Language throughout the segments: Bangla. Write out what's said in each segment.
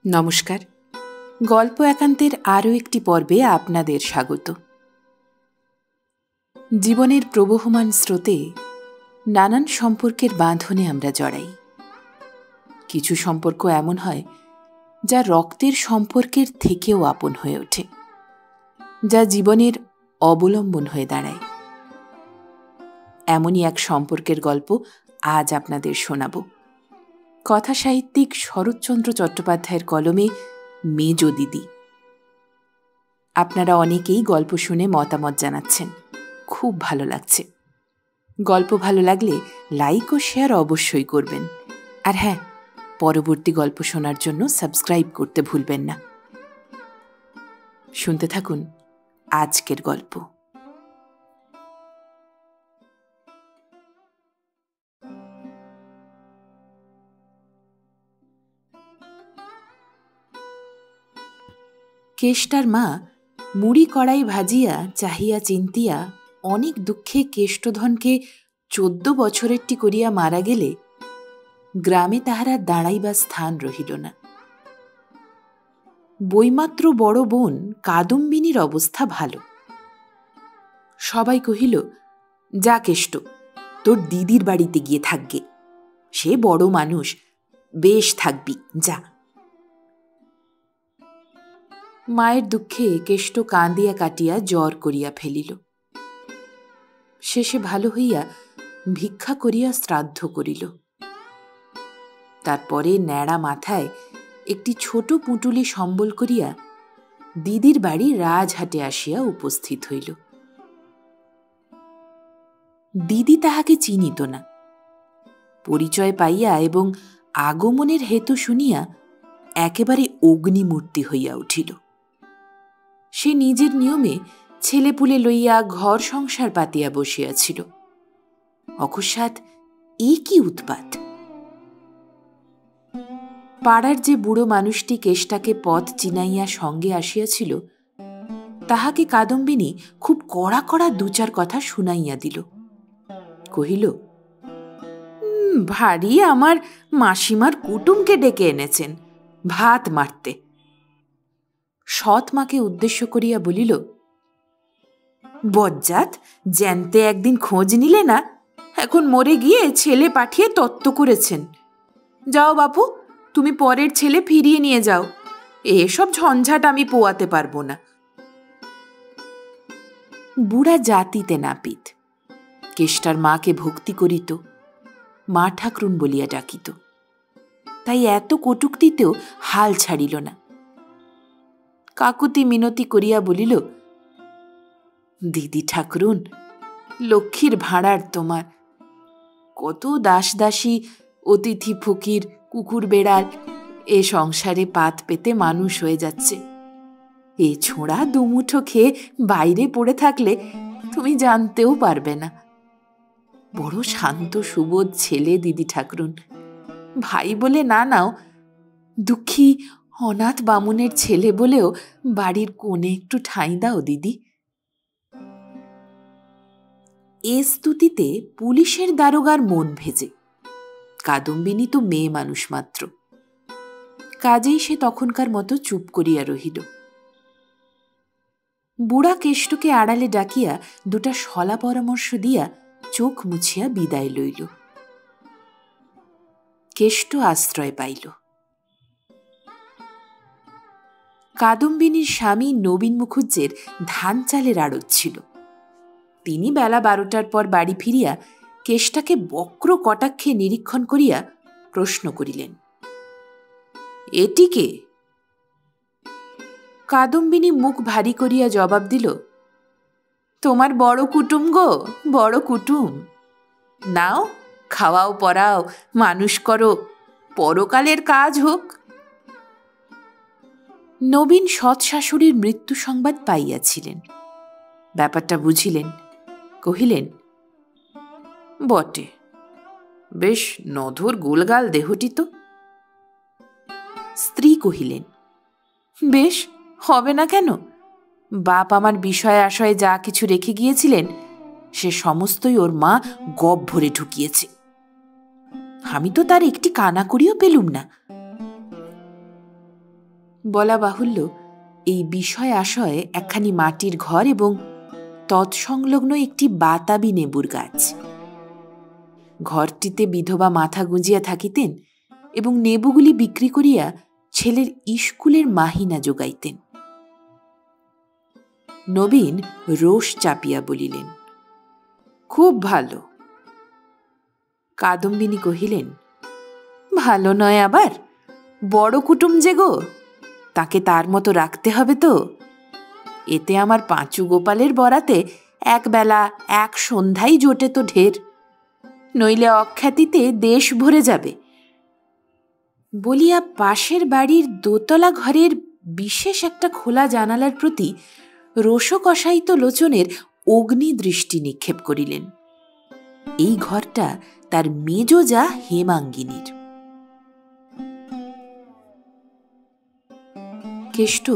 নমস্কার। গল্প একান্তের আরও একটি পর্বে আপনাদের স্বাগত। জীবনের প্রবহমান স্রোতে নানান সম্পর্কের বাঁধনে আমরা জড়াই। কিছু সম্পর্ক এমন হয় যা রক্তের সম্পর্কের থেকেও আপন হয়ে ওঠে, যা জীবনের অবলম্বন হয়ে দাঁড়ায়। এমনই এক সম্পর্কের গল্প আজ আপনাদের শোনাব। কথা সাহিত্যিক শরৎচন্দ্র চট্টোপাধ্যায়ের কলমে মেজ দিদি। আপনারা অনেকেই গল্প শুনে মতামত জানাচ্ছেন, খুব ভালো লাগছে। গল্প ভালো লাগলে লাইক ও শেয়ার অবশ্যই করবেন। আর হ্যাঁ, পরবর্তী গল্প শোনার জন্য সাবস্ক্রাইব করতে ভুলবেন না। শুনতে থাকুন আজকের গল্প। কেষ্টার মা মুড়ি কড়াই ভাজিয়া চাহিয়া চিন্তিয়া অনেক দুঃখে কেষ্টধনকে 14 বছরেরটি করিয়া মারা গেলে গ্রামে তাহারা দাঁড়াইবার স্থান রহিল না। বইমাত্র বড় বোন কাদম্বিনীর অবস্থা ভালো। সবাই কহিল, যা কেষ্ট, তোর দিদির বাড়িতে গিয়ে থাকগে, সে বড় মানুষ, বেশ থাকবি, যা। মায়ের দুঃখে কেষ্ট কাঁদিয়া কাটিয়া জ্বর করিয়া ফেলিল। শেষে ভালো হইয়া ভিক্ষা করিয়া শ্রাদ্ধ করিল। তারপরে ন্যাড়া মাথায় একটি ছোট পুঁটুলি সম্বল করিয়া দিদির বাড়ি রাজহাটে আসিয়া উপস্থিত হইল। দিদি তাহাকে চিনিত না। পরিচয় পাইয়া এবং আগমনের হেতু শুনিয়া একেবারে অগ্নিমূর্তি হইয়া উঠিল। সে নিজের নিয়মে ছেলেপুলে লইয়া ঘর সংসার পাতিয়া বসিয়াছিল। অকস্মাৎ এ কি উৎপাত! পাড়ার যে বুড়ো মানুষটি কেষ্টাকে পথ চিনাইয়া সঙ্গে আসিয়াছিল, তাহাকে কাদম্বিনী খুব কড়া কড়া 2-4 কথা শুনাইয়া দিল। কহিল, ভারী আমার মাসিমার কুটুমকে ডেকে এনেছেন ভাত মারতে। সৎ মাকে উদ্দেশ্য করিয়া বলিল, বজ্জাত, জ্যান্তে একদিন খোঁজ নিলে না, এখন মরে গিয়ে ছেলে পাঠিয়ে তত্ত্ব করেছেন। যাও বাপু, তুমি পরের ছেলে ফিরিয়ে নিয়ে যাও, এসব ঝঞ্ঝাট আমি পোয়াতে পারবো না। বুড়া জাতিতে নাপিত, কেষ্টার মাকে ভক্তি করিত, মা ঠাকরুন বলিয়া ডাকিত, তাই এত কটুক্তিতেও হাল ছাড়িল না। কাকুতি মিনতি করিয়া বলিল, দিদি ঠাকরুন, লক্ষ্মীর ভাঁড়ার তোমার, কত দাস দাসী, অতিথি ফকির, কুকুর বেড়াল এ সংসারে পাত পেতে মানুষ হয়ে যাচ্ছে। এ ছোঁড়া দুমুঠো খেয়ে বাইরে পড়ে থাকলে তুমি জানতেও পারবে না। বড় শান্ত সুবোধ ছেলে দিদি ঠাকরুন, ভাই বলে না নাও, দুঃখী অনাথ বামুনের ছেলে বলেও বাড়ির কোণে একটু ঠাঁই দাও দিদি। এ স্তুতিতে পুলিশের দারোগার মন ভেজে। কাদম্বিনী তো মেয়ে মানুষ মাত্র, কাজেই সে তখনকার মতো চুপ করিয়া রহিল। বুড়া কেষ্টকে আড়ালে ডাকিয়া 2টা শলা পরামর্শ দিয়া চোখ মুছিয়া বিদায় লইল। কেষ্ট আশ্রয় পাইল। কাদম্বিনীর স্বামী নবীন মুখুজ্জের ধান চালের আড়ত ছিল। তিনি বেলা 12টার পর বাড়ি ফিরিয়া কেষ্টাকে বক্র কটাক্ষে নিরীক্ষণ করিয়া প্রশ্ন করিলেন, এটিকে? কাদম্বিনী মুখ ভারী করিয়া জবাব দিল, তোমার বড় কুটুম গো, বড় কুটুম। নাও, খাওয়াও পরাও, মানুষ করো, পরকালের কাজ হোক। নবীন সৎ শাশুড়ির মৃত্যু সংবাদ পাইয়াছিলেন, ব্যাপারটা বুঝিলেন। কহিলেন, বটে, বেশ নধর গোলগাল দেহটি তো। স্ত্রী কহিলেন, বেশ হবে না কেন? বাপ আমার বিষয় আশয়ে যা কিছু রেখে গিয়েছিলেন সে সমস্তই ওর মা গপ ভরে ঢুকিয়েছে। আমি তো তার একটি কানা করিও পেলুম না। বলা বাহুল্য, এই বিষয় আশয়ে একখানি মাটির ঘর এবং তৎসংলগ্ন একটি বাতাবি নেবুর গাছ। ঘরটিতে বিধবা মাথা গুঁজিয়া থাকিতেন এবং নেবুগুলি বিক্রি করিয়া ছেলের ইস্কুলের মাহিনা যোগাইতেন। নবীন রোষ চাপিয়া বলিলেন, খুব ভালো। কাদম্বিনী কহিলেন, ভালো নয় আবার, বড় কুটুম যে গো, তাকে তার মতো রাখতে হবে তো। এতে আমার পাঁচু গোপালের বরাতে একবেলা এক সন্ধ্যাই জোটে তো ঢের, নইলে অখ্যাতিতে দেশ ভরে যাবে। বলিয়া পাশের বাড়ির দোতলা ঘরের বিশেষ একটা খোলা জানালার প্রতি রোষকষায়িত লোচনের অগ্নিদৃষ্টি নিক্ষেপ করিলেন। এই ঘরটা তার মেজোজা হেমাঙ্গিনীর। কেষ্ট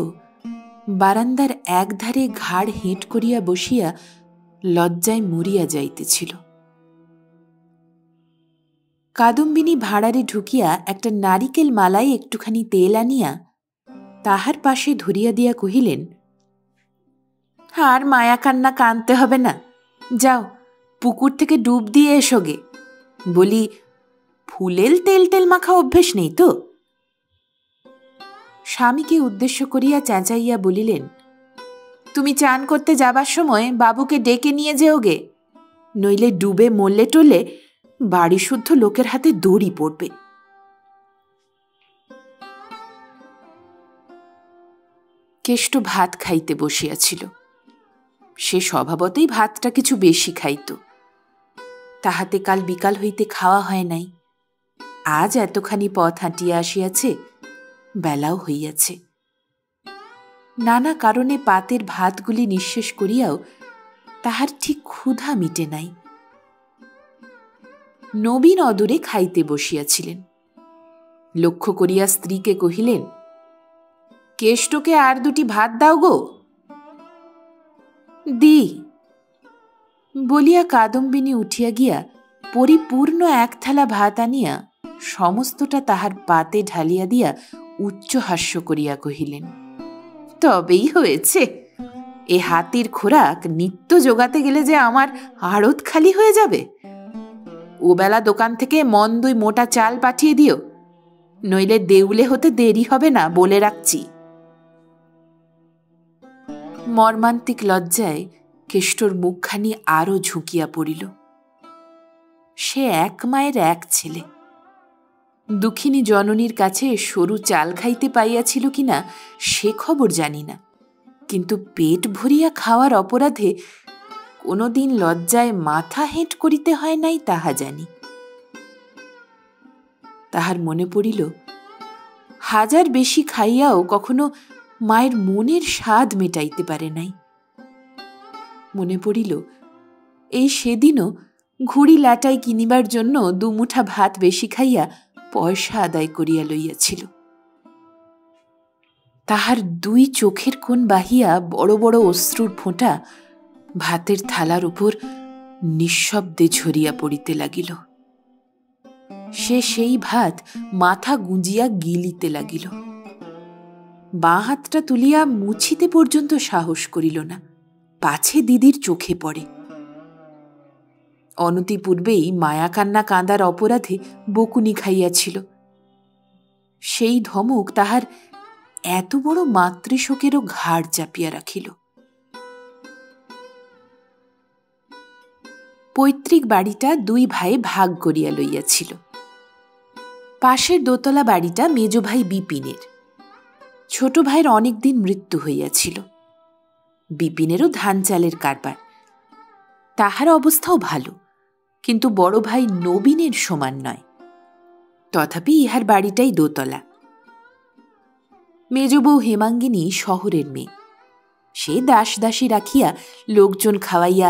বারান্দার একধারে ঘাড় হেঁট করিয়া বসিয়া লজ্জায় মরিয়া যাইতেছিল। কাদম্বিনী ভাঁড়ারে ঢুকিয়া একটা নারিকেল মালায় একটুখানি তেল আনিয়া তাহার পাশে ধরিয়া দিয়া কহিলেন, আর মায়া কান্না কানতে হবে না, যাও পুকুর থেকে ডুব দিয়ে এসো গে। বলি, ফুলেল তেল টেল মাখা অভ্যেস নেই তো? স্বামীকে উদ্দেশ্য করিয়া চেঁচাইয়া বলিলেন, তুমি চান করতে যাবার সময় বাবুকে ডেকে নিয়ে যেও গে, নইলে ডুবে মরলে টলে বাড়ি শুদ্ধ লোকের হাতে দড়ি পড়বে। কেষ্ট ভাত খাইতে বসিয়াছিল। সে স্বভাবতেই ভাতটা কিছু বেশি খাইত। তাহাতে কাল বিকাল হইতে খাওয়া হয় নাই। আজ এতখানি পথ হাঁটিয়া আসিয়াছে, বেলাও হইয়াছে। নানা কারণে পাতের ভাতগুলি নিঃশেষ করিয়াও তাহার ঠিক ক্ষুধা মিটে নাই। নবীন অদূরে খাইতে বসিয়াছিলেন। লক্ষ্য করিয়া স্ত্রীকে কহিলেন, কেষ্টকে আর দুটি ভাত দাও গো। দি বলিয়া কাদম্বিনী উঠিয়া গিয়া পরিপূর্ণ এক থালা ভাত আনিয়া সমস্তটা তাহার পাতে ঢালিয়া দিয়া উচ্চ হাস্য করিয়া কহিলেন, তবেই হয়েছে। এ হাতির খোরাক নিত্য জোগাতে গেলে যে আমার আড়ত খালি হয়ে যাবে। ওবেলা দোকান থেকে মন 2 মোটা চাল পাঠিয়ে দিও, নইলে দেউলে হতে দেরি হবে না, বলে রাখছি। মর্মান্তিক লজ্জায় কেষ্টর মুখখানি আরো ঝুঁকিয়া পড়িল। সে এক মায়ের এক ছেলে। দুঃখিনী জননীর কাছে সরু চাল খাইতে পাইয়াছিল কিনা সে খবর জানি না, কিন্তু পেট ভরিয়া খাওয়ার অপরাধে কোনোদিন লজ্জায় মাথা হেঁট করিতে হয় নাই তাহা জানি। তাহার মনে পড়িল, হাজার বেশি খাইয়াও কখনো মায়ের মনের স্বাদ মেটাইতে পারে নাই। মনে পড়িল, এই সেদিনও ঘুড়ি লাটাই কিনিবার জন্য 2 মুঠা ভাত বেশি খাইয়া পয়সা আদায় করিয়া লইয়াছিল। তাহার 2 চোখের কোণ বাহিয়া বড় বড় অশ্রুর ফোঁটা ভাতের থালার উপর নিঃশব্দে ঝরিয়া পড়িতে লাগিল। সে সেই ভাত মাথা গুঁজিয়া গিলিতে লাগিল। বাঁ হাতটা তুলিয়া মুছিতে পর্যন্ত সাহস করিল না, পাছে দিদির চোখে পড়ে। অনতিপূর্বেই মায়া কান্না কাঁদার অপরাধে বকুনি খাইয়াছিল। সেই ধমক তাহার এত বড় মাতৃশোকেরও ঘাড় চাপিয়া রাখিল। পৈতৃক বাড়িটা 2 ভাই ভাগ করিয়া লইয়াছিল। পাশের দোতলা বাড়িটা মেজ ভাই বিপিনের। ছোট ভাইয়ের অনেকদিন মৃত্যু হইয়াছিল। বিপিনেরও ধান চালের কারবার। তাহার অবস্থাও ভালো, কিন্তু বড় ভাই নবীনের সমান নয়। তথাপি ইহার বাড়িটাই দোতলা। মেজ বউ হেমাঙ্গিনী শহরের মেয়ে। সে দাস দাসী রাখিয়া লোকজন খাওয়াইয়া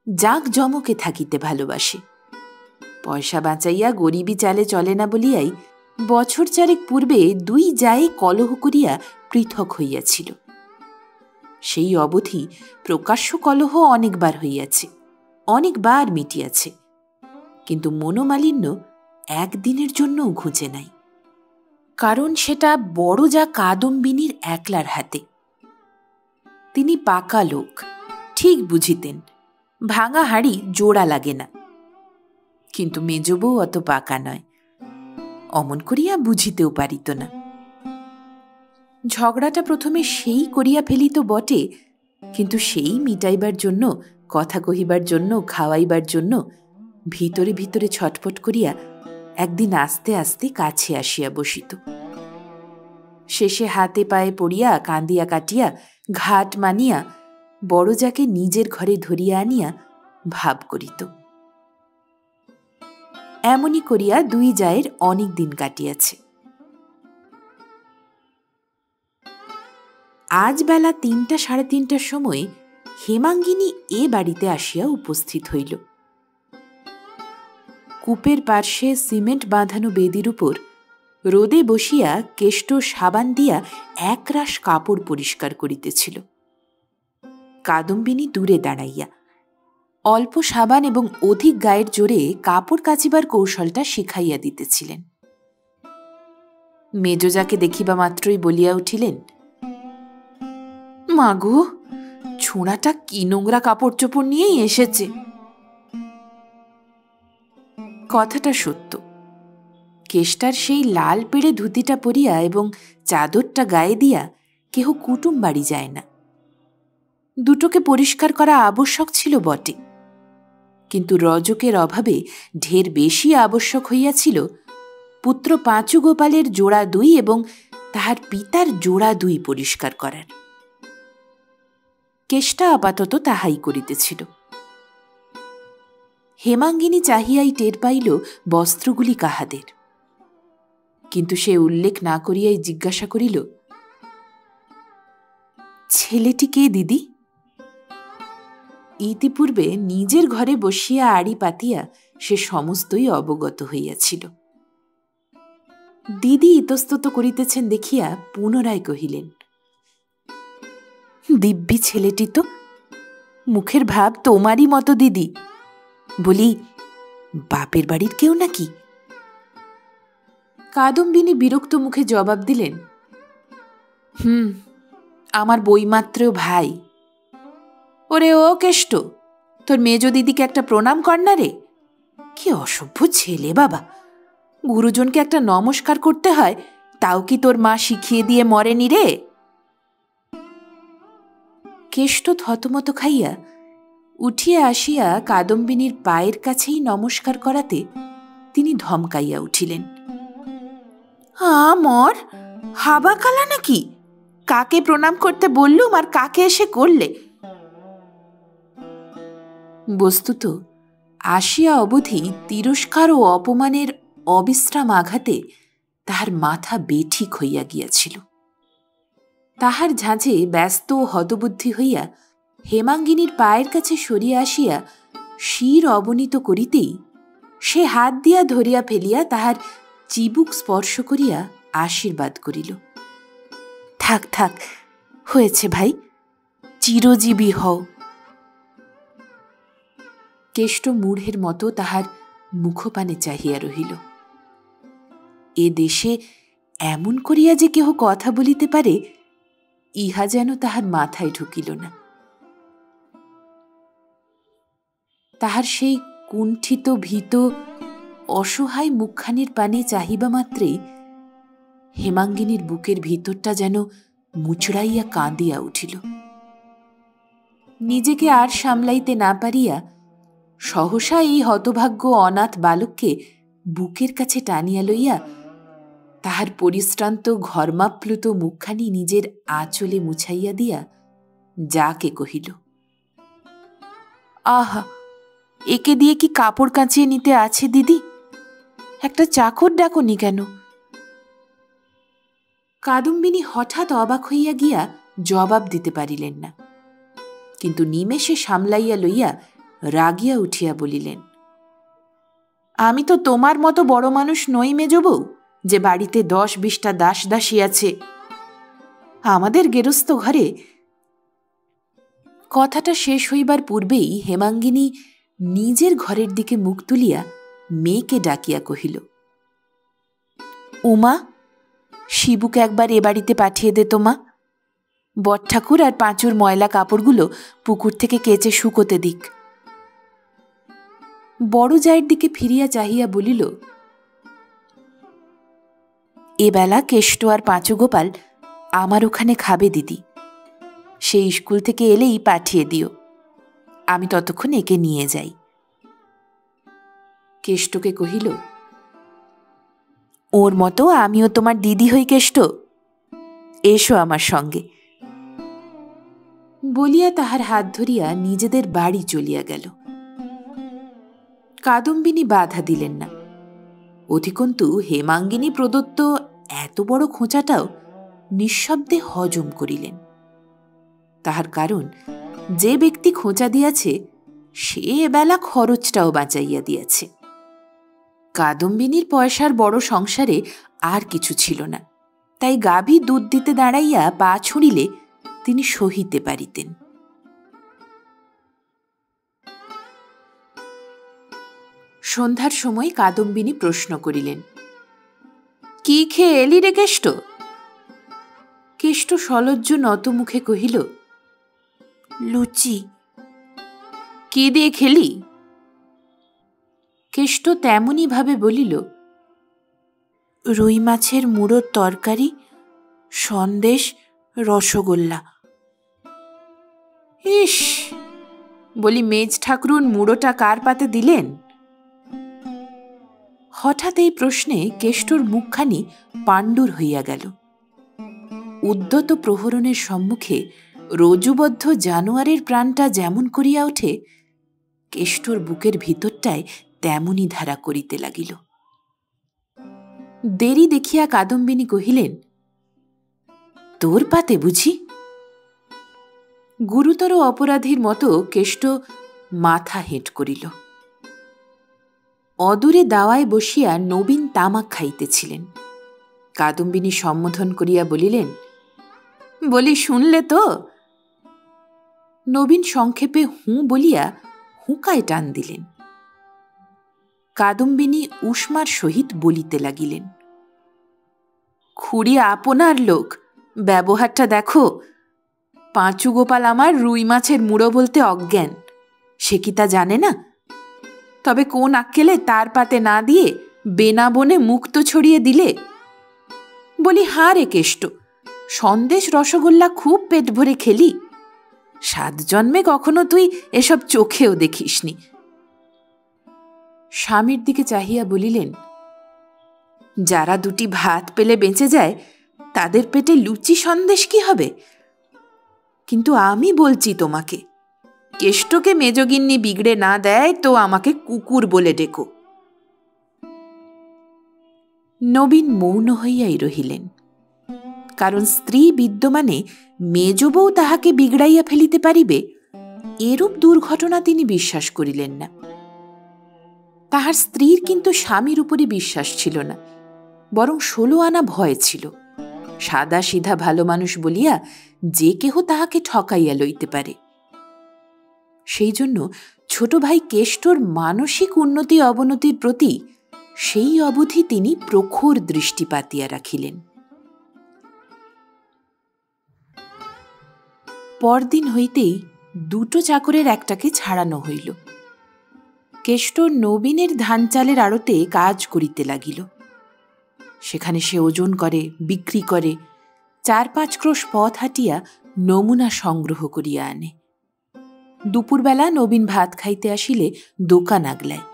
জাঁক জমকে থাকিতে ভালোবাসে। পয়সা বাঁচাইয়া গরিবী চালে চলে না বলিয়াই বছর 4 পূর্বে 2 জায়ে কলহ করিয়া পৃথক হইয়াছিল। সেই অবধি প্রকাশ্য কলহ অনেকবার হইয়াছে, অনেকবার মিটিয়াছে, কিন্তু মনোমালিন্য একদিনের জন্যও ঘুচে নাই। কারণ সেটা বড় যা কাদম্বিনীর একলার হাতে। তিনি পাকা লোক, ঠিক বুঝিতেন ভাঙা হাড়ি জোড়া লাগে না। কিন্তু মেজবউ অত পাকা নয়, অমন করিয়া বুঝিতেও পারিত না। ঝগড়াটা প্রথমে সেই করিয়া ফেলিত বটে, কিন্তু সেই মিটাইবার জন্য, কথা কহিবার জন্য, খাওয়াইবার জন্য ভিতরে ভিতরে ছটফট করিয়া একদিন আস্তে আস্তে কাছে আসিয়া বসিত। শেষে হাতে পায়ে পড়িয়া কান্দিয়া কাটিয়া ঘাট মানিয়া বড় যাকে নিজের ঘরে ধরিয়া আনিয়া ভাব করিত। এমনি করিয়া দুই জায়ের অনেক দিন কাটিয়াছে। আজ বেলা ৩টা সাড়ে ৩টার সময় হেমাঙ্গিনী এ বাড়িতে আসিয়া উপস্থিত হইল। কূপের পার্শ্বে সিমেন্ট বাঁধানো বেদির উপর রোদে বসিয়া কেষ্ট সাবান দিয়া একরাশ কাপড় পরিষ্কার করিতেছিল। কাদম্বিনী দূরে দাঁড়াইয়া অল্প সাবান এবং অধিক গায়ের জোরে কাপড় কাচিবার কৌশলটা শিখাইয়া দিতেছিলেন। মেজোজাকে দেখিবা মাত্রই বলিয়া উঠিলেন, মাগো, ছোঁড়াটা কি নোংরা কাপড় চোপড় নিয়েই এসেছে। কথাটা সত্য। কেষ্টার সেই লাল পেড়ে ধুতিটা পরিয়া এবং চাদরটা গায়ে দিয়া কেহ কুটুম বাড়ি যায় না। দুটোকে পরিষ্কার করা আবশ্যক ছিল বটে, কিন্তু রজকের অভাবে ঢের বেশি আবশ্যক হইয়াছিল পুত্র পাঁচু গোপালের জোড়া দুই এবং তাহার পিতার জোড়া দুই পরিষ্কার করার। কেষ্টা আপাতত তাহাই করিতেছিল। হেমাঙ্গিনী চাহিয়াই টের পাইল বস্ত্রগুলি কাহাদের, কিন্তু সে উল্লেখ না করিয়াই জিজ্ঞাসা করিল, ছেলেটি কে দিদি? ইতিপূর্বে নিজের ঘরে বসিয়া আড়ি পাতিয়া সে সমস্তই অবগত হইয়াছিল। দিদি ইতস্তত করিতেছেন দেখিয়া পুনরায় কহিলেন, দিব্যি ছেলেটি তো, মুখের ভাব তোমারই মতো দিদি। বলি, বাপের বাড়ির কেউ নাকি? কাদম্বিনী বিরক্ত মুখে জবাব দিলেন, আমার বইমাত্রেও ভাই। ওরে ও কেষ্ট, তোর মেজ দিদিকে একটা প্রণাম কর না রে। কি অসভ্য ছেলে বাবা, গুরুজনকে একটা নমস্কার করতে হয়, তাও কি তোর মা শিখিয়ে দিয়ে মরেনি রে? কেষ্ট থতমত খাইয়া উঠিয়া আসিয়া কাদম্বিনীর পায়ের কাছেই নমস্কার করাতে তিনি ধমকাইয়া উঠিলেন, মর হাবা কালা নাকি? কাকে প্রণাম করতে বললুম আর কাকে এসে করলে? বস্তুত আসিয়া অবধি তিরস্কার ও অপমানের অবিশ্রাম আঘাতে তাহার মাথা বেঠিক হইয়া গিয়াছিল। তাহার ঝাঁঝে ব্যস্ত ও হতবুদ্ধি হইয়া হেমাঙ্গিনীর পায়ের কাছে সরিয়া আসিয়া শির অবনীত করিতেই সে হাত দিয়া ধরিয়া ফেলিয়া তাহার চিবুক স্পর্শ করিয়া আশীর্বাদ করিল, থাক থাক, হয়েছে ভাই, চিরজীবী হও। কেষ্ট মূঢ়ের মতো তাহার মুখপানে চাহিয়া রহিল। এ দেশে এমন করিয়া যে কেহ কথা বলিতে পারে, ইহা যেন তাহার মাথায় ঢুকিল না। তাহার সেই কুণ্ঠিত ভীত অসহায় মুখখানির পানে চাহিবা মাত্রেই হেমাঙ্গিনীর বুকের ভিতরটা যেন মুচড়াইয়া কাঁদিয়া উঠিল। নিজেকে আর সামলাইতে না পারিয়া সহসা এই হতভাগ্য অনাথ বালককে বুকের কাছে টানিয়া লইয়া তাহার পরিশ্রান্ত ঘর্মাপ্লুত মুখখানি নিজের আঁচলে মুছাইয়া দিয়া যাকে কহিল, আহা, একে দিয়ে কি কাপড় কাচিয়ে নিতে আছে দিদি? একটা চাকর ডাকনি কেন? কাদম্বিনী হঠাৎ অবাক হইয়া গিয়া জবাব দিতে পারিলেন না, কিন্তু নিমেষে সামলাইয়া লইয়া রাগিয়া উঠিয়া বলিলেন, আমি তো তোমার মতো বড় মানুষ নই মেজবউ, যে বাড়িতে 10-20টা দাস দাসী আছে। আমাদের গেরস্থ ঘরে। কথাটা শেষ হইবার পূর্বেই হেমাঙ্গিনী নিজের ঘরের দিকে মুখ তুলিয়া মেয়েকে ডাকিয়া কহিল, উমা, শিবুকে একবার এ বাড়িতে পাঠিয়ে দে তো মা। বটঠাকুর আর পাঁচুর ময়লা কাপড়গুলো পুকুর থেকে কেচে শুকোতে দিক। বড় জায়ের দিকে ফিরিয়া চাহিয়া বলিল, এবেলা কেষ্ট আর পাঁচু গোপাল আমার ওখানে খাবে দিদি। সেই স্কুল থেকে এলেই পাঠিয়ে দিও, আমি ততক্ষণ একে নিয়ে যাই। কেষ্টকে কহিল, ওর মতো আমিও তোমার দিদি হই কেষ্ট, এসো আমার সঙ্গে। বলিয়া তাহার হাত ধরিয়া নিজেদের বাড়ি চলিয়া গেল। কাদম্বিনী বাধা দিলেন না। অধিকন্তু হেমাঙ্গিনী প্রদত্ত এত বড় খোঁচাটাও নিঃশব্দে হজম করিলেন। তাহার কারণ, যে ব্যক্তি খোঁচা দিয়াছে সে এবেলা খরচটাও বাঁচাইয়া দিয়াছে। কাদম্বিনীর পয়সার বড় সংসারে আর কিছু ছিল না, তাই গাভী দুধ দিতে দাঁড়াইয়া পা ছুঁড়িলে তিনি সহিতে পারিতেন। সন্ধ্যার সময় কাদম্বিনী প্রশ্ন করিলেন, কি খেয়ে এলি রে কেষ্ট? কেষ্ট সলজ্জ নত মুখে কহিল, লুচি। কি দিয়ে খেলি? কেষ্ট তেমনি ভাবে বলিল, রুই মাছের মুড়োর তরকারি, সন্দেশ, রসগোল্লা। ইস, বলি মেজ ঠাকরুন মুড়োটা কার পাতে দিলেন? হঠাৎ এই প্রশ্নে কেষ্টর মুখখানি পাণ্ডুর হইয়া গেল। উদ্যত প্রহরণের সম্মুখে রজুবদ্ধ জানোয়ারের প্রাণটা যেমন করিয়া ওঠে, কেষ্টর বুকের ভিতরটায় তেমনি ধারা করিতে লাগিল। দেরি দেখিয়া কাদম্বিনী কহিলেন, তোর পাতে বুঝি? গুরুতর অপরাধীর মতো কেষ্ট মাথা হেঁট করিল। অদূরে দাওয়ায় বসিয়া নবীন তামাক খাইতেছিলেন। কাদম্বিনী সম্বোধন করিয়া বলিলেন, বলি শুনলে তো? নবীন সংক্ষেপে হুঁ বলিয়া হুঁকায় টান দিলেন। কাদম্বিনী উষ্মার সহিত বলিতে লাগিলেন, খুড়ি আপনার লোক, ব্যবহারটা দেখো। পাঁচু গোপাল আমার রুই মাছের মুড়ো বলতে অজ্ঞান, সে কি তা জানে না? তবে কোন আক্কেলে তার পাতে না দিয়ে বেনা বনে মুক্ত ছড়িয়ে দিলে? বলি হাঁ রে কেষ্ট, সন্দেশ রসগোল্লা খুব পেট ভরে খেলি, 7 জন্মে কখনো তুই এসব চোখেও দেখিসনি। স্বামীর দিকে চাহিয়া বলিলেন, যারা 2টি ভাত পেলে বেঁচে যায় তাদের পেটে লুচি সন্দেশ কি হবে? কিন্তু আমি বলছি তোমাকে, কেষ্টকে মেজগিন্নি বিগড়ে না দেয় তো আমাকে কুকুর বলে ডেকো। নবীন মৌন হইয়াই রহিলেন, কারণ স্ত্রী বিদ্যমানে মেজ বউ তাহাকে বিগড়াইয়া ফেলিতে পারিবে এরূপ দুর্ঘটনা তিনি বিশ্বাস করিলেন না। তাহার স্ত্রীর কিন্তু স্বামীর উপরই বিশ্বাস ছিল না, বরং 16 আনা ভয় ছিল। সাদা সিধা ভালো মানুষ বলিয়া যে কেহ তাহাকে ঠকাইয়া লইতে পারে। সেই জন্য ছোট ভাই কেষ্টর মানসিক উন্নতি অবনতির প্রতি সেই অবধি তিনি প্রখর দৃষ্টি পাতিয়া রাখিলেন। পরদিন হইতেই 2টো চাকরের একটাকে ছাড়ানো হইল। কেষ্ট নবীনের ধান চালের আড়তে কাজ করিতে লাগিল। সেখানে সে ওজন করে, বিক্রি করে, 4-5 ক্রোশ পথ হাঁটিয়া নমুনা সংগ্রহ করিয়া আনে। দুপুরবেলা নবীন ভাত খাইতে আসিলে দোকান আগলায়।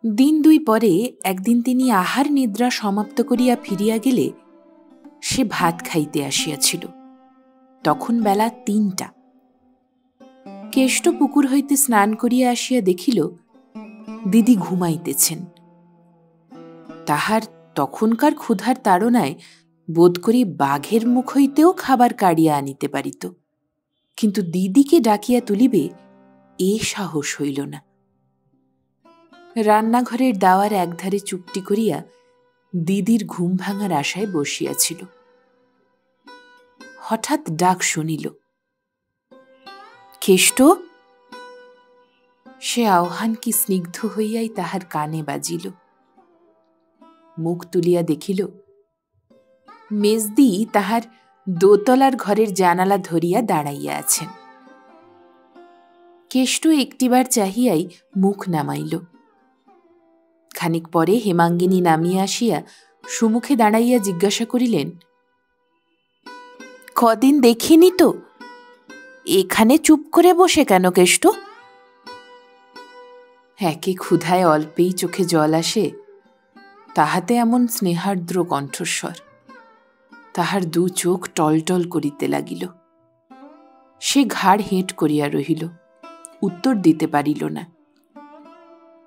দিন 2 পরে একদিন তিনি আহার নিদ্রা সমাপ্ত করিয়া ফিরিয়া গেলে সে ভাত খাইতে আসিয়াছিল। তখন বেলা 3টা। কেষ্ট পুকুর হইতে স্নান করিয়া আসিয়া দেখিল দিদি ঘুমাইতেছেন। তাহার তখনকার ক্ষুধার তাড়নায় বোধ করি বাঘের মুখ হইতেও খাবার কাড়িয়া আনিতে পারিত, কিন্তু দিদিকে ডাকিয়া তুলিবে এ সাহস হইল না। রান্নাঘরের দাওয়ার একধারে চুপটি করিয়া দিদির ঘুম ভাঙার আশায় বসিয়াছিল। হঠাৎ ডাক শুনিল, কেষ্ট। সে আহ্বান কি স্নিগ্ধ হইয়াই তাহার কানে বাজিল। মুখ তুলিয়া দেখিল মেজদি তাহার দোতলার ঘরের জানালা ধরিয়া দাঁড়াইয়া আছেন। কেষ্ট একটিবার চাহিয়াই মুখ নামাইল। খানিক পরে হেমাঙ্গিনী নামিয়া আসিয়া সুমুখে দাঁড়াইয়া জিজ্ঞাসা করিলেন, কদিন দেখিনি তো, এখানে চুপ করে বসে কেন কেষ্ট? একে ক্ষুধায় অল্পেই চোখে জল আসে, তাহাতে এমন স্নেহার্দ্র কণ্ঠস্বর। তাহার দু চোখ টলটল করিতে লাগিল। সে ঘাড় হেঁট করিয়া রহিল, উত্তর দিতে পারিল না।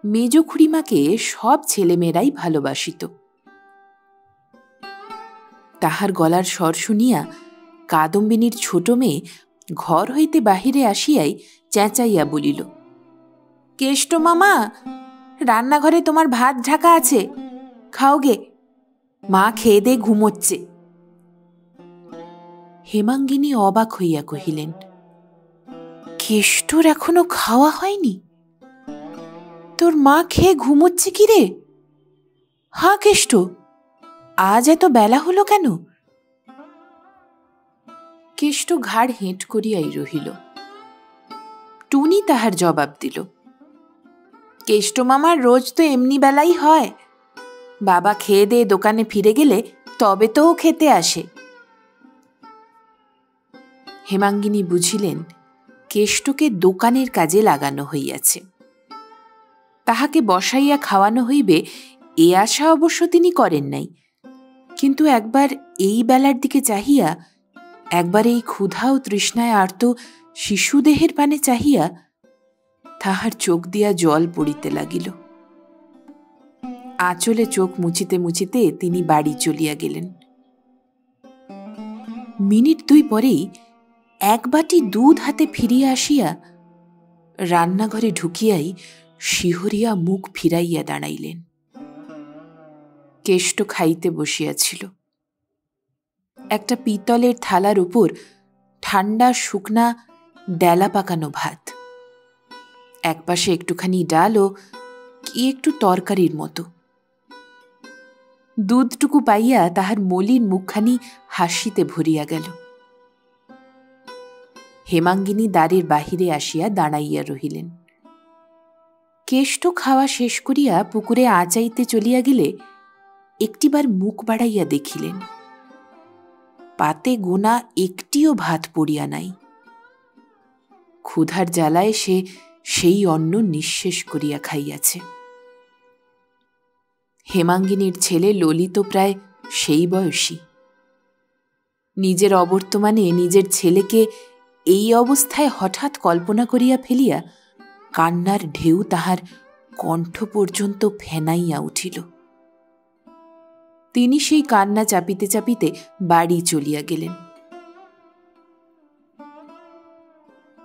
মেজ খুড়িমাকে সব ছেলেমেয়েরাই ভালোবাসিত। তাহার গলার স্বর শুনিয়া কাদম্বিনীর ছোট মেয়ে ঘর হইতে বাহিরে আসিয়াই চেঁচাইয়া বলিল, কেষ্ট মামা, রান্নাঘরে তোমার ভাত ঢাকা আছে, খাও গে, মা খেয়ে দে ঘুমোচ্ছে। হেমাঙ্গিনী অবাক হইয়া কহিলেন, কেষ্টর এখনো খাওয়া হয়নি? তোর মা খেয়ে ঘুমোচ্ছে কি রে? হা কেষ্ট, আজ এত বেলা হলো কেন? কেষ্ট ঘাড় হেঁট করিয়াই রহিল। টুনি তাহার জবাব দিল, কেষ্ট মামার রোজ তো এমনি বেলাই হয়, বাবা খেয়ে দিয়ে দোকানে ফিরে গেলে তবে তো ও খেতে আসে। হেমাঙ্গিনী বুঝিলেন কেষ্টকে দোকানের কাজে লাগানো হইয়াছে। তাহাকে বসাইয়া খাওয়ানো হইবে এ আশা অবশ্য তিনি করেন নাই, কিন্তু একবার এই বেলার দিকে চাহিয়া, একবার এই ক্ষুধা ও তৃষ্ণায় আর্ত শিশুদেহের পানে চাহিয়া তাহার চোখ দিয়া জল পড়িতে লাগিল। আঁচলে চোখ মুছিতে মুছিতে তিনি বাড়ি চলিয়া গেলেন। মিনিট দুই পরেই এক বাটি দুধ হাতে ফিরিয়া আসিয়া রান্নাঘরে ঢুকিয়াই শিহরিয়া মুখ ফিরাইয়া দাঁড়াইলেন। কেষ্ট খাইতে বসিয়াছিল। একটা পিতলের থালার উপর ঠান্ডা শুকনা ডেলা পাকানো ভাত, একপাশে একটুখানি ডাল ও কি একটু তরকারির মতো। দুধটুকু পাইয়া তাহার মলিন মুখখানি হাসিতে ভরিয়া গেল। হেমাঙ্গিনী দ্বারের বাহিরে আসিয়া দাঁড়াইয়া রহিলেন। কেষ্ট খাওয়া শেষ করিয়া পুকুরে আচাইতে চলিয়া গেলে একটিবার মুখ বাড়াইয়া দেখিলেন পাতে গোনা একটিও ভাত পড়িয়া নাই। ক্ষুধার জ্বালায় সে সেই অন্ন নিঃশেষ করিয়া খাইয়াছে। হেমাঙ্গিনীর ছেলে ললিত প্রায় সেই বয়সী। নিজের অবর্তমানে নিজের ছেলেকে এই অবস্থায় হঠাৎ কল্পনা করিয়া ফেলিয়া কান্নার ঢেউ তাহার কণ্ঠ পর্যন্ত ফেনাইয়া উঠিল। তিনি সেই কান্না চাপিতে চাপিতে বাড়ি চলিয়া গেলেন।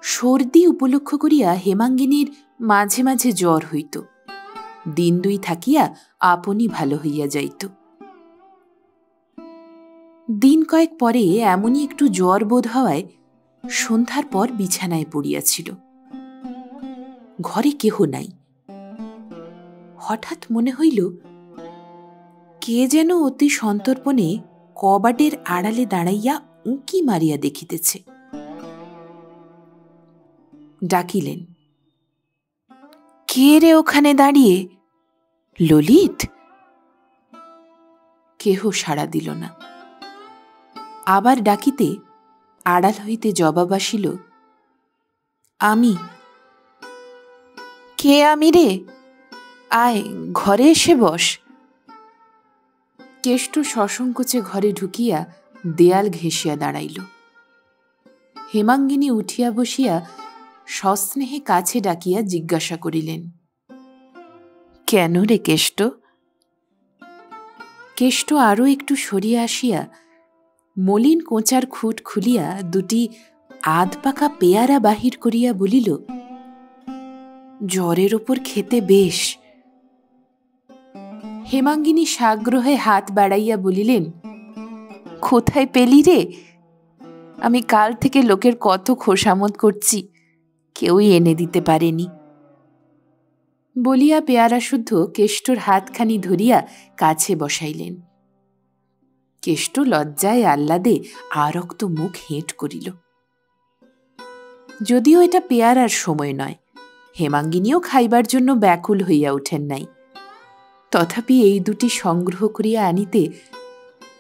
সর্দি উপলক্ষ করিয়া হেমাঙ্গিনীর মাঝে মাঝে জ্বর হইত, দিন দুই থাকিয়া আপনি ভালো হইয়া যাইত। দিন কয়েক পরে এমনই একটু জ্বর বোধ হওয়ায় সন্ধ্যার পর বিছানায় পড়িয়াছিল। ঘরে কেহ নাই। হঠাৎ মনে হইল কে যেন অতি সন্তর্পণে কবাটের আড়ালে দাঁড়াইয়া উঁকি মারিয়া দেখিতেছে। ডাকিলেন, কে রে ওখানে দাঁড়িয়ে? ললিত? কেহ সাড়া দিল না। আবার ডাকিতে আড়াল হইতে জবাব আসিল, আমি। কে আমি রে? আয়, ঘরে এসে বস। কেষ্ট সসংকোচে ঘরে ঢুকিয়া দেয়াল ঘেঁষিয়া দাঁড়াইল। হেমাঙ্গিনী উঠিয়া বসিয়া সস্নেহে কাছে ডাকিয়া জিজ্ঞাসা করিলেন, কেন রে কেষ্ট? কেষ্ট আরও একটু সরিয়া আসিয়া মলিন কোঁচার খুঁট খুলিয়া দুটি আধ পাকা পেয়ারা বাহির করিয়া বলিল, জ্বরের ওপর খেতে বেশ। হেমাঙ্গিনী সাগ্রহে হাত বাড়াইয়া বলিলেন, কোথায় পেলি রে? আমি কাল থেকে লোকের কত খোসামত করছি, কেউই এনে দিতে পারেনি। বলিয়া পেয়ারা শুদ্ধ কেষ্টর হাতখানি ধরিয়া কাছে বসাইলেন। কেষ্ট লজ্জায় আহ্লাদে আরক্ত মুখ হেঁট করিল। যদিও এটা পেয়ারার সময় নয়, হেমাঙ্গিনীও খাইবার জন্য ব্যাকুল হইয়া ওঠেন নাই, তথাপি এই দুটি সংগ্রহ করিয়া আনিতে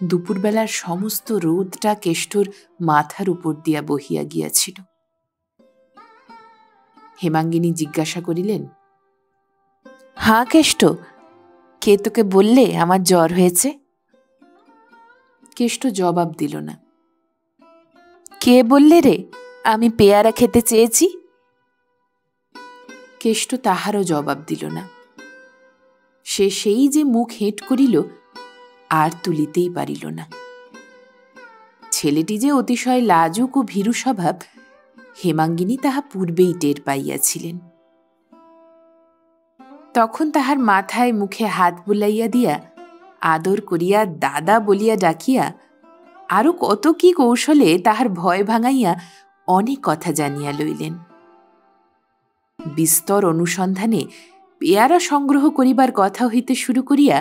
দুপুরবেলার সমস্ত রোদটা কেষ্টর মাথার উপর দিয়া বহিয়া গিয়াছিল। হেমাঙ্গিনী জিজ্ঞাসা করিলেন, হাঁ কেষ্ট, কে তোকে বললে আমার জ্বর হয়েছে? কেষ্ট জবাব দিল না। কে বললে রে আমি পেয়ারা খেতে চেয়েছি? কেষ্ট তাহারও জবাব দিল না। সে সেই যে মুখ হেঁট করিল, আর তুলিতেই পারিল না। ছেলেটি যে অতিশয় লাজুক ও ভীরু স্বভাব, হেমাঙ্গিনী তাহা পূর্বেই টের পাইয়াছিলেন। তখন তাহার মাথায় মুখে হাত বুলাইয়া দিয়া আদর করিয়া দাদা বলিয়া ডাকিয়া আরো কত কি কৌশলে তাহার ভয় ভাঙাইয়া অনেক কথা জানিয়া লইলেন। বিস্তর অনুসন্ধানে পেয়ারা সংগ্রহ করিবার কথা হইতে শুরু করিয়া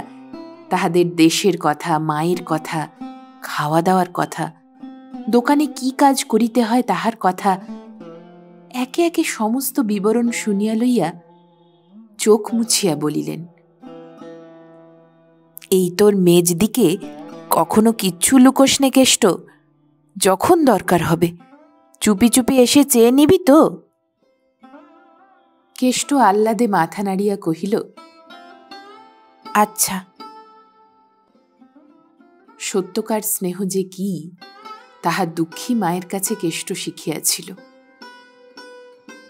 তাহাদের দেশের কথা, মায়ের কথা, খাওয়া দাওয়ার কথা, দোকানে কি কাজ করিতে হয় তাহার কথা, একে একে সমস্ত বিবরণ শুনিয়া লইয়া চোখ মুছিয়া বলিলেন, এই তোর মেজদিকে কখনো কিচ্ছু লুকোস নে কেষ্ট, যখন দরকার হবে চুপি চুপি এসে চেয়ে নিবি তো? কেষ্ট আহ্লাদে মাথা নাড়িয়া কহিল, আচ্ছা। সত্যকার স্নেহ যে কি তাহা দুঃখী মায়ের কাছে কেষ্ট শিখিয়াছিল।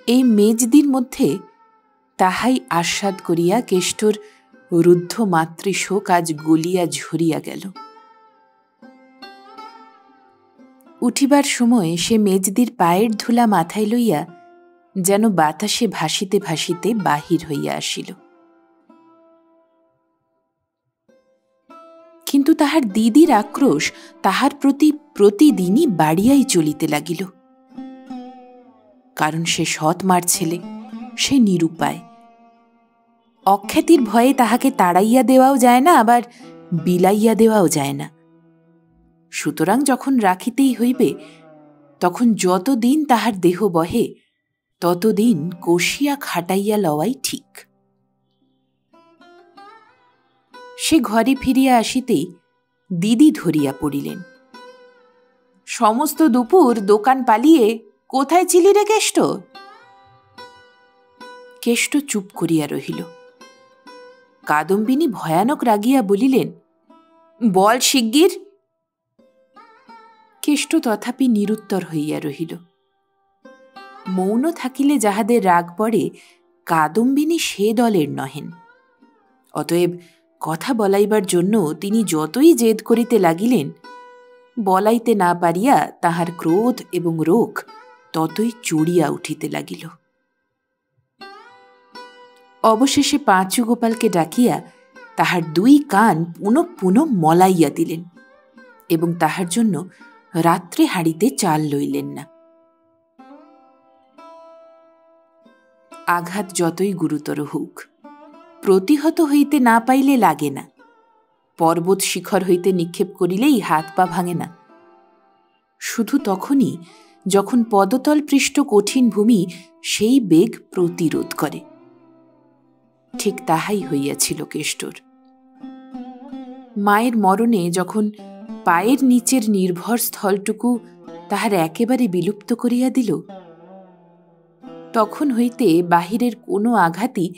এই মেজদির মধ্যে তাহাই আস্বাদ করিয়া কেষ্টর রুদ্ধ মাতৃশোক আজ গলিয়া ঝরিয়া গেল। উঠিবার সময় সে মেজদির পায়ের ধুলা মাথায় লইয়া যেন বাতাসে ভাসিতে ভাসিতে বাহির হইয়া আসিল। কিন্তু তাহার দিদির আক্রোশ তাহার প্রতি প্রতিদিনই বাড়িয়াই চলিতে লাগিল। কারণ সে সৎ মার ছেলে, সে নিরুপায়। অখ্যাতির ভয়ে তাহাকে তাড়াইয়া দেওয়াও যায় না, আবার বিলাইয়া দেওয়াও যায় না। সুতরাং যখন রাখিতেই হইবে, তখন যতদিন তাহার দেহ বহে ততদিন কষিয়া খাটাইয়া লওয়াই ঠিক। সে ঘরে ফিরিয়া আসিতেই দিদি ধরিয়া পড়িলেন, সমস্ত দুপুর দোকান পালিয়ে কোথায় ছিলি রে কেষ্ট? কেষ্ট চুপ করিয়া রহিল। কাদম্বিনী ভয়ানক রাগিয়া বলিলেন, বল শিগগির। কেষ্ট তথাপি নিরুত্তর হইয়া রহিল। মৌন থাকিলে যাহাদের রাগ পড়ে, কাদম্বিনী সে দলের নহেন। অতএব কথা বলাইবার জন্য তিনি যতই জেদ করিতে লাগিলেন, বলাইতে না পারিয়া তাহার ক্রোধ এবং রোখ ততই চড়িয়া উঠিতে লাগিল। অবশেষে পাঁচু গোপালকে ডাকিয়া তাহার দুই কান পুনঃ পুনঃ মলাইয়া দিলেন এবং তাহার জন্য রাত্রে হাঁড়িতে চাল লইলেন না। আঘাত যতই গুরুতর হোক, প্রতিহত হইতে না পাইলে লাগে না। পর্বত শিখর হইতে নিক্ষেপ করিলেই হাত পা ভাঙে না। শুধু তখনই যখন পদতল পৃষ্ঠ কঠিন ভূমি সেই বেগ প্রতিরোধ করে। ঠিক তাহাই হইয়াছিল কেষ্টর। মায়ের মরণে যখন পায়ের নিচের নির্ভর স্থলটুকু তাহার একেবারে বিলুপ্ত করিয়া দিল, তখন হইতে বাহিরের কোনো আঘাতই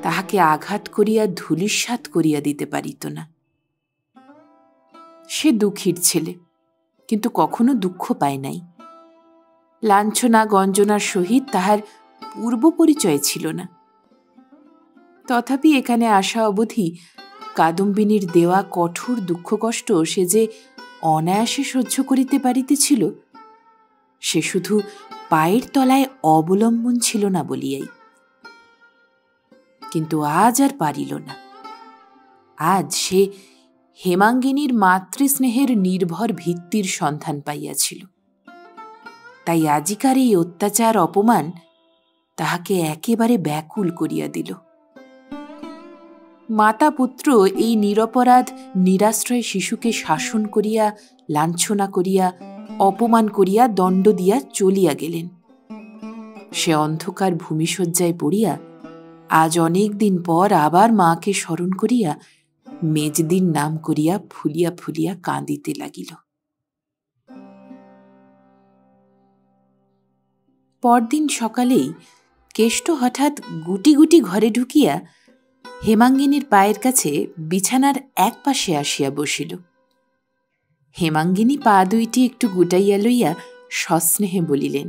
তাহাকে আঘাত করিয়া ধূলিসাৎ করিয়া দিতে পারিত না। সে দুঃখীর ছেলে, কিন্তু কখনো দুঃখ পায় নাই। লাঞ্ছনা গঞ্জনার সহিত তাহার পূর্ব পরিচয় ছিল না। তথাপি এখানে আসা অবধি কাদম্বিনীর দেওয়া কঠোর দুঃখ কষ্ট সে যে অনায়াসে সহ্য করিতে পারিতেছিল, সে শুধু পায়ের তলায় অবলম্বন ছিল না বলিয়াই। কিন্তু আজ আর পারিল না। আজ সে হেমাঙ্গিনীর মাতৃস্নেহের নির্ভর ভিত্তির সন্ধান পাইয়াছিল। তাই আজিকার এই অত্যাচার অপমান তাহাকে একেবারে ব্যাকুল করিয়া দিল। মাতা পুত্র এই নিরপরাধ নিরাশ্রয় শিশুকে শাসন করিয়া, লাঞ্ছনা করিয়া, অপমান করিয়া দণ্ড দিয়া চলিয়া গেলেন। সে অন্ধকার ভূমিশয্যায় পড়িয়া আজ অনেক দিন পর আবার মাকে স্মরণ করিয়া মেজদির নাম করিয়া ফুলিয়া ফুলিয়া কাঁদিতে লাগিল। পরদিন সকালেই কেষ্ট হঠাৎ গুটি গুটি ঘরে ঢুকিয়া হেমাঙ্গিনীর পায়ের কাছে বিছানার এক পাশে আসিয়া বসিল। হেমাঙ্গিনী পা দুইটি একটু গুটাইয়া লইয়া সস্নেহে বলিলেন,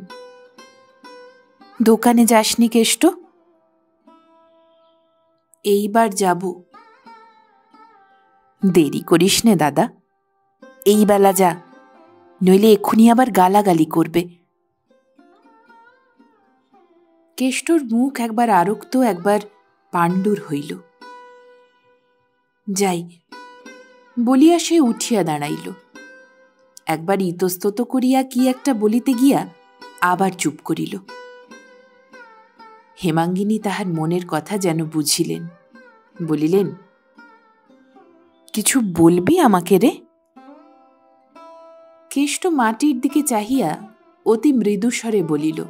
দোকানে যাসনি কেষ্ট? এইবার যাব। দেরি করিস নে দাদা, এই বেলা যা, নইলে এক্ষুনি আবার গালাগালি করবে। কেষ্টর মুখ একবার আরক্ত, একবার পাণ্ডুর হইল। যাই বলিয়া সে উঠিয়া দাঁড়াইল। একবার ইতস্তত করিয়া কি একটা বলিতে গিয়া আবার চুপ করিল। হেমাঙ্গিনী তাহার মনের কথা যেন বুঝিলেন, বলিলেন, কিছু বলবি আমাকে রে? কেষ্ট মাটির দিকে চাহিয়া অতি মৃদুস্বরে বলিল,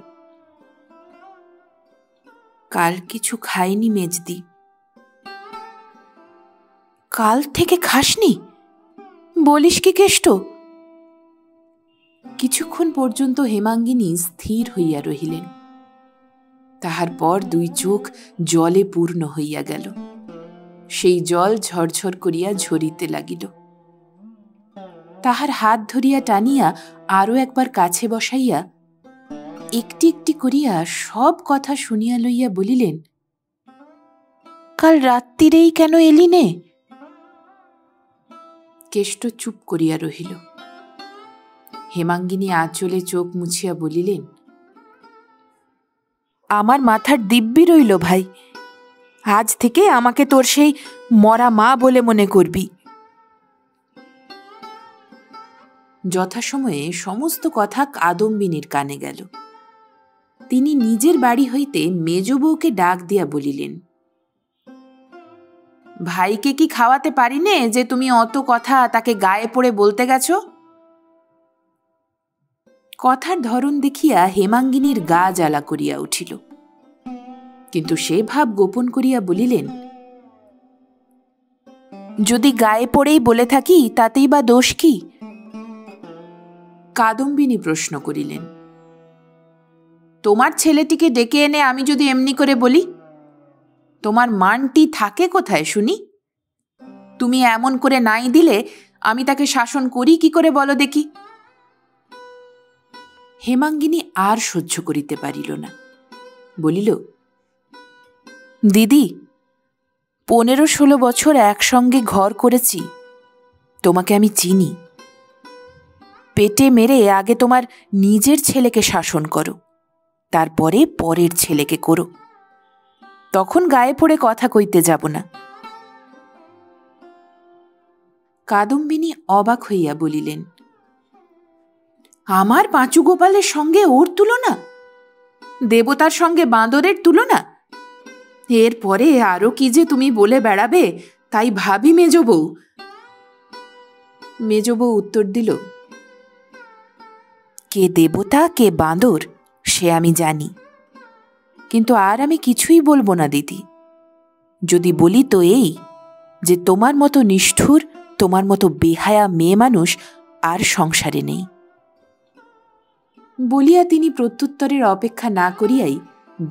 কাল কিছু খাইনি মেজদি। কাল থেকে খাসনি? বলিস কি কেষ্ট? কিছুক্ষণ পর্যন্ত হেমাঙ্গিনী স্থির হইয়া রহিলেন। তাহার পর দুই চোখ জলে পূর্ণ হইয়া গেল। সেই জল ঝরঝর করিয়া ঝরিতে লাগিল। তাহার হাত ধরিয়া টানিয়া আরো একবার কাছে বসাইয়া একটি একটি করিয়া সব কথা শুনিয়া লইয়া বলিলেন, কাল রাত্রিরেই কেন এলি নে? কেষ্ট চুপ করিয়া রহিল। হেমাঙ্গিনী আঁচলে চোখ মুছিয়া বলিলেন, আমার মাথার দিব্যি রইল ভাই, আজ থেকে আমাকে তোর সেই মরা মা বলে মনে করবি। যথাসময়ে সমস্ত কথা কাদম্বিনীর কানে গেল। তিনি নিজের বাড়ি হইতে মেজ বউকে ডাক দিয়া বলিলেন, ভাইকে কি খাওয়াতে পারি নে যে তুমি অত কথা তাকে গায়ে পড়ে বলতে গেছ? কথার ধরন দেখিয়া হেমাঙ্গিনীর গা জ্বালা করিয়া উঠিল, কিন্তু সে ভাব গোপন করিয়া বলিলেন, যদি গায়ে পড়েই বলে থাকি তাতেই বা দোষ কি? কাদম্বিনী প্রশ্ন করিলেন, তোমার ছেলেটিকে ডেকে এনে আমি যদি এমনি করে বলি, তোমার মানটি থাকে কোথায় শুনি? তুমি এমন করে নাই দিলে আমি তাকে শাসন করি কি করে বলো দেখি? হেমাঙ্গিনী আর সহ্য করিতে পারিল না, বলিল, দিদি, 15-16 বছর একসঙ্গে ঘর করেছি, তোমাকে আমি চিনি। পেটে মেরে আগে তোমার নিজের ছেলেকে শাসন করো, তারপরে পরের ছেলেকে করো, তখন গায়ে পড়ে কথা কইতে যাব না। কাদম্বিনী অবাক হইয়া বলিলেন, আমার পাঁচু গোপালের সঙ্গে ওর তুলনা? দেবতার সঙ্গে বাঁদরের তুলনা? এরপরে আরো কি যে তুমি বলে বেড়াবে তাই ভাবি মেজ বউ। মেজ বউ উত্তর দিল, কে দেবতা কে বাঁদর সে আমি জানি, কিন্তু আর আমি কিছুই বলবো না দিদি। যদি বলি তো এই যে তোমার মতো নিষ্ঠুর, তোমার মতো বেহায়া মেয়ে মানুষ আর সংসারে নেই। বলিয়া তিনি প্রত্যুত্তরের অপেক্ষা না করিয়াই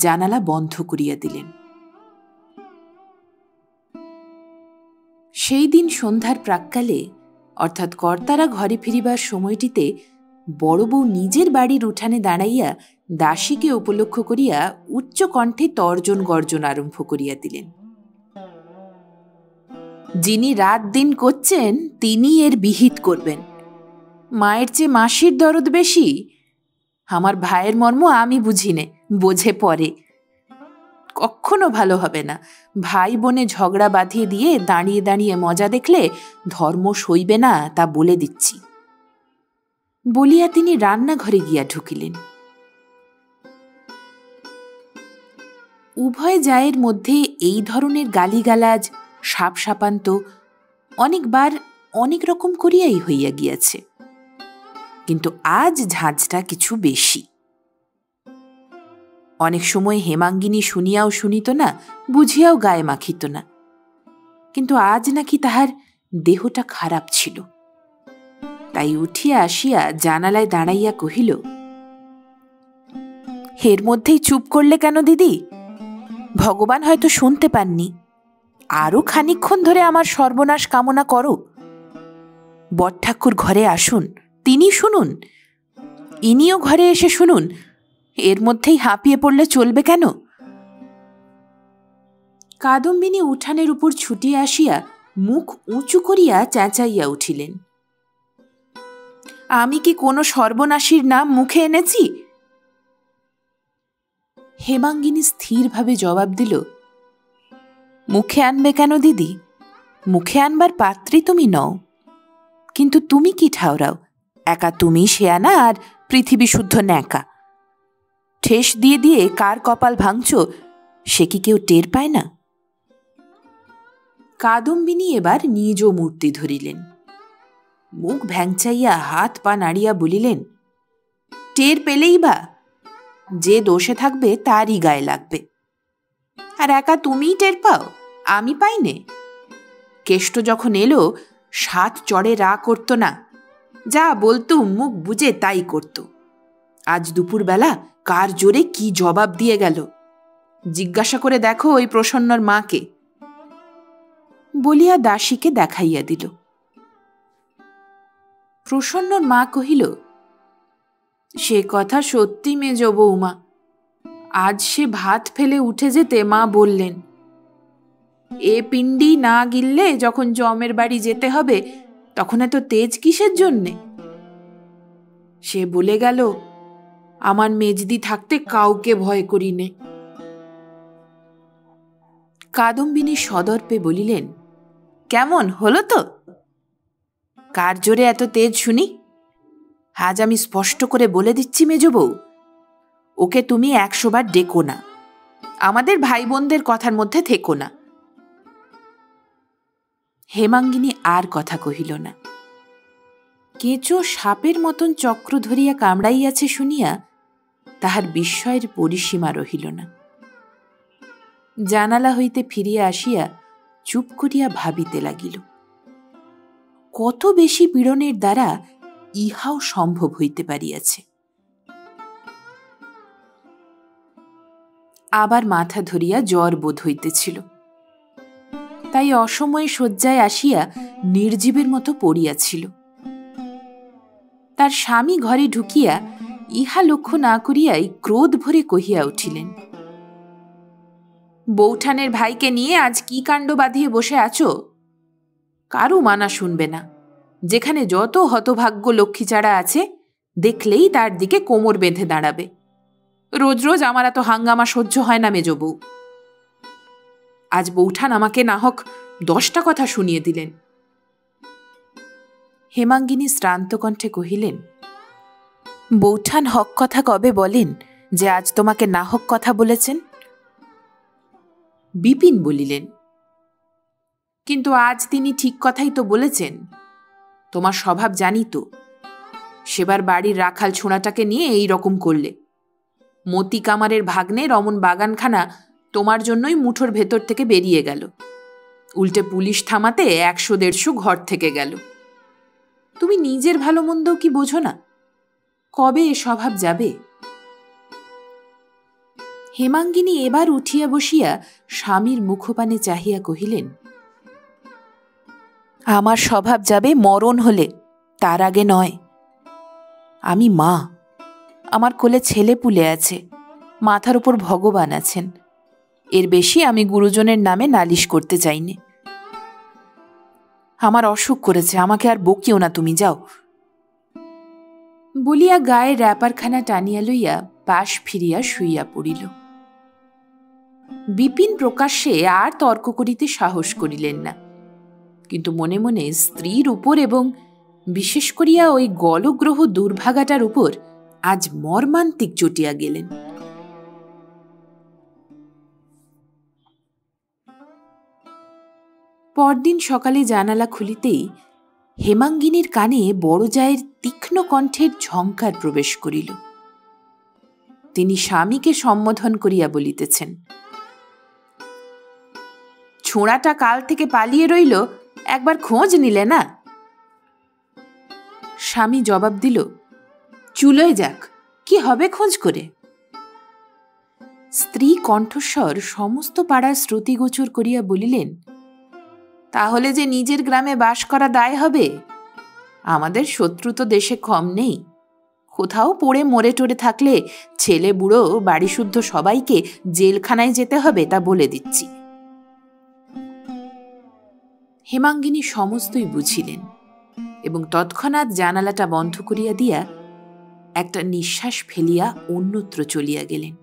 জানালা বন্ধ করিয়া দিলেন। সেই দিন সন্ধ্যার প্রাক্কালে, অর্থাৎ কর্তারা ঘরে ফিরিবার সময়টিতে, বড় বউ নিজের বাড়ির উঠানে দাঁড়াইয়া দাসীকে উপলক্ষ করিয়া উচ্চ কণ্ঠে তর্জন গর্জন আরম্ভ করিয়া দিলেন, যিনি রাত দিন করছেন তিনি এর বিহিত করবেন। মায়ের চেয়ে মাসির দরদ বেশি? আমার ভাইয়ের মর্ম আমি বুঝিনে, বোঝে পরে। কখনো ভালো হবে না। ভাই বোনে ঝগড়া বাঁধিয়ে দিয়ে দাঁড়িয়ে দাঁড়িয়ে মজা দেখলে ধর্ম সইবে না, তা বলে দিচ্ছি। বলিয়া তিনি রান্নাঘরে গিয়া ঢুকিলেন। উভয় জায়ের মধ্যে এই ধরনের গালিগালাজ, সাপ সাপান্ত অনেকবার অনেক রকম করিয়াই হইয়া গিয়াছে, কিন্তু আজ ঝাঁঝটা কিছু বেশি। অনেক সময় হেমাঙ্গিনী শুনিয়াও শুনিত না, বুঝিয়াও গায়ে মাখিত না, কিন্তু আজ নাকি তাহার দেহটা খারাপ ছিল। তাই উঠিয়া আসিয়া জানালায় দাঁড়াইয়া কহিল, এর মধ্যেই চুপ করলে কেন দিদি? ভগবান হয়তো শুনতে পাননি, আরো খানিকক্ষণ ধরে আমার সর্বনাশ কামনা করো। বড়ঠাকুর ঘরে আসুন, তিনি শুনুন, ইনিও ঘরে এসে শুনুন, এর মধ্যেই হাঁপিয়ে পড়লে চলবে কেন? কাদম্বিনী উঠানের উপর ছুটিয়া আসিয়া মুখ উঁচু করিয়া চেঁচাইয়া উঠিলেন, আমি কি কোনো সর্বনাশীর নাম মুখে এনেছি? হেমাঙ্গিনী স্থিরভাবে জবাব দিল, মুখে আনবে কেন দিদি? মুখে আনবার পাত্রী তুমি নও, কিন্তু তুমি কি ঠাওরাও? একা তুমি শেয়ানা আর পৃথিবী শুদ্ধ ন্যাকা। ঠেস দিয়ে দিয়ে কার কপাল ভাঙছ সে কি কেউ টের পায় না? কাদম্বিনী এবার নিজ মূর্তি ধরিলেন, মুখ ভ্যাংচাইয়া হাত পা নাড়িয়া বলিলেন, টের পেলেই বা যে দোষে থাকবে তারই গায়ে লাগবে। আর একা তুমিই টের পাও, আমি পাইনে? কেষ্ট যখন এলো 7 চড়ে রা করত না, যা বলতো মুখ বুঝে তাই করত। আজ দুপুরবেলা কার জোরে কি জবাব দিয়ে গেল, জিজ্ঞাসা করে দেখো ওই প্রসন্নর মাকে, বলিয়া দাসীকে দেখাইয়া দিল। প্রসন্নর মা কহিল, সে কথা সত্যি মেজ বৌমা, আজ সে ভাত ফেলে উঠে যেতে মা বললেন, এ পিণ্ডি না গিললে যখন জমের বাড়ি যেতে হবে তখন এত তেজ কিসের জন্যে? সে বলে গেল, আমার মেজদি থাকতে কাউকে ভয় করি নে। কাদম্বিনী সদর্পে বলিলেন, কেমন হলো তো? কার জোরে এত তেজ শুনি? আজ আমি স্পষ্ট করে বলে দিচ্ছি মেজ বউ, ওকে তুমি 100 বার ডেকো না, আমাদের ভাই বোনদের কথার মধ্যে থেকো না। হেমাঙ্গিনী আর কথা কহিল না। কেঁচো সাপের মতন চক্র ধরিয়া কামড়াইয়াছে শুনিয়া তাহার বিস্ময়ের পরিসীমা রহিল না। জানালা হইতে ফিরিয়া আসিয়া চুপ করিয়া ভাবিতে লাগিল, কত বেশি পীড়নের দ্বারা ইহাও সম্ভব হইতে পারিয়াছে। আবার মাথা ধরিয়া জ্বর বোধ হইতেছিল, তাই অসময়ে শয্যায় আসিয়া নির্জীবের মতো পড়িয়াছিল। তার স্বামী ঘরে ঢুকিয়া ইহা লক্ষ্য না করিয়াই ক্রোধ ভরে কহিয়া উঠিলেন, বৌঠানের ভাইকে নিয়ে আজ কি কাণ্ড বাঁধিয়ে বসে আছো? কারু মানা শুনবে না। যেখানে যত হতভাগ্য লক্ষ্মীচাড়া আছে দেখলেই তার দিকে কোমর বেঁধে দাঁড়াবে। রোজ রোজ আমার এত হাঙ্গামা সহ্য হয় না মেজ বউ। আজ বৌঠান আমাকে না হোক 10টা কথা শুনিয়ে দিলেন। হেমাঙ্গিনী শ্রান্ত কণ্ঠে কহিলেন, বৌঠান হক কথা কবে বলেন যে আজ তোমাকে না হক কথা বলেছেন? বিপিন বলিলেন, কিন্তু আজ তিনি ঠিক কথাই তো বলেছেন। তোমার স্বভাব জানি তো, সেবার বাড়ির রাখাল ছোঁড়াটাকে নিয়ে এই রকম করলে। মতি কামারের ভাগ্নের অমন বাগানখানা তোমার জন্যই মুঠোর ভেতর থেকে বেরিয়ে গেল, উল্টে পুলিশ থামাতে 100-150 ঘর থেকে গেল। তুমি নিজের ভালো মন্দ কি বোঝো না? কবে এ স্বভাব যাবে? হেমাঙ্গিনী এবার উঠিয়া বসিয়া স্বামীর মুখপানে চাহিয়া কহিলেন, আমার স্বভাব যাবে মরণ হলে, তার আগে নয়। আমি মা, আমার কোলে ছেলে পুলে আছে, মাথার উপর ভগবান আছেন। এর বেশি আমি গুরুজনের নামে নালিশ করতে চাইনি। আমার অসুখ করেছে, আমাকে আর বকিও না, তুমি যাও। বলিয়া গায়ে র্যাপারখানা টানিয়া লইয়া পাশ ফিরিয়া শুইয়া পড়িল। বিপিন প্রকাশ্যে আর তর্ক করিতে সাহস করিলেন না, কিন্তু মনে মনে স্ত্রীর উপর এবং বিশেষ করিয়া ওই গলগ্রহ দুর্ভাগাটার উপর আজ মর্মান্তিক চটিয়া গেলেন। পরদিন সকালে জানালা খুলিতেই হেমাঙ্গিনীর কানে বড় জায়ের তীক্ষ্ণ কণ্ঠের ঝঙ্কার প্রবেশ করিল। তিনি স্বামীকে সম্বোধন করিয়া বলিতেছেন, ছোঁড়াটা কাল থেকে পালিয়ে রইল, একবার খোঁজ নিলে না? স্বামী জবাব দিল, চুলোয় যাক, কি হবে খোঁজ করে? স্ত্রী কণ্ঠস্বর সমস্ত পাড়ার শ্রুতিগোচর করিয়া বলিলেন, তাহলে যে নিজের গ্রামে বাস করা দায় হবে? আমাদের শত্রু তো দেশে কম নেই। কোথাও পড়ে মরে টরে থাকলে ছেলে বুড়ো বাড়ি শুদ্ধ সবাইকে জেলখানায় যেতে হবে, তা বলে দিচ্ছি। হেমাঙ্গিনী সমস্তই বুঝিলেন এবং তৎক্ষণাৎ জানালাটা বন্ধ করিয়া দিয়া একটা নিঃশ্বাস ফেলিয়া অন্যত্র চলিয়া গেলেন।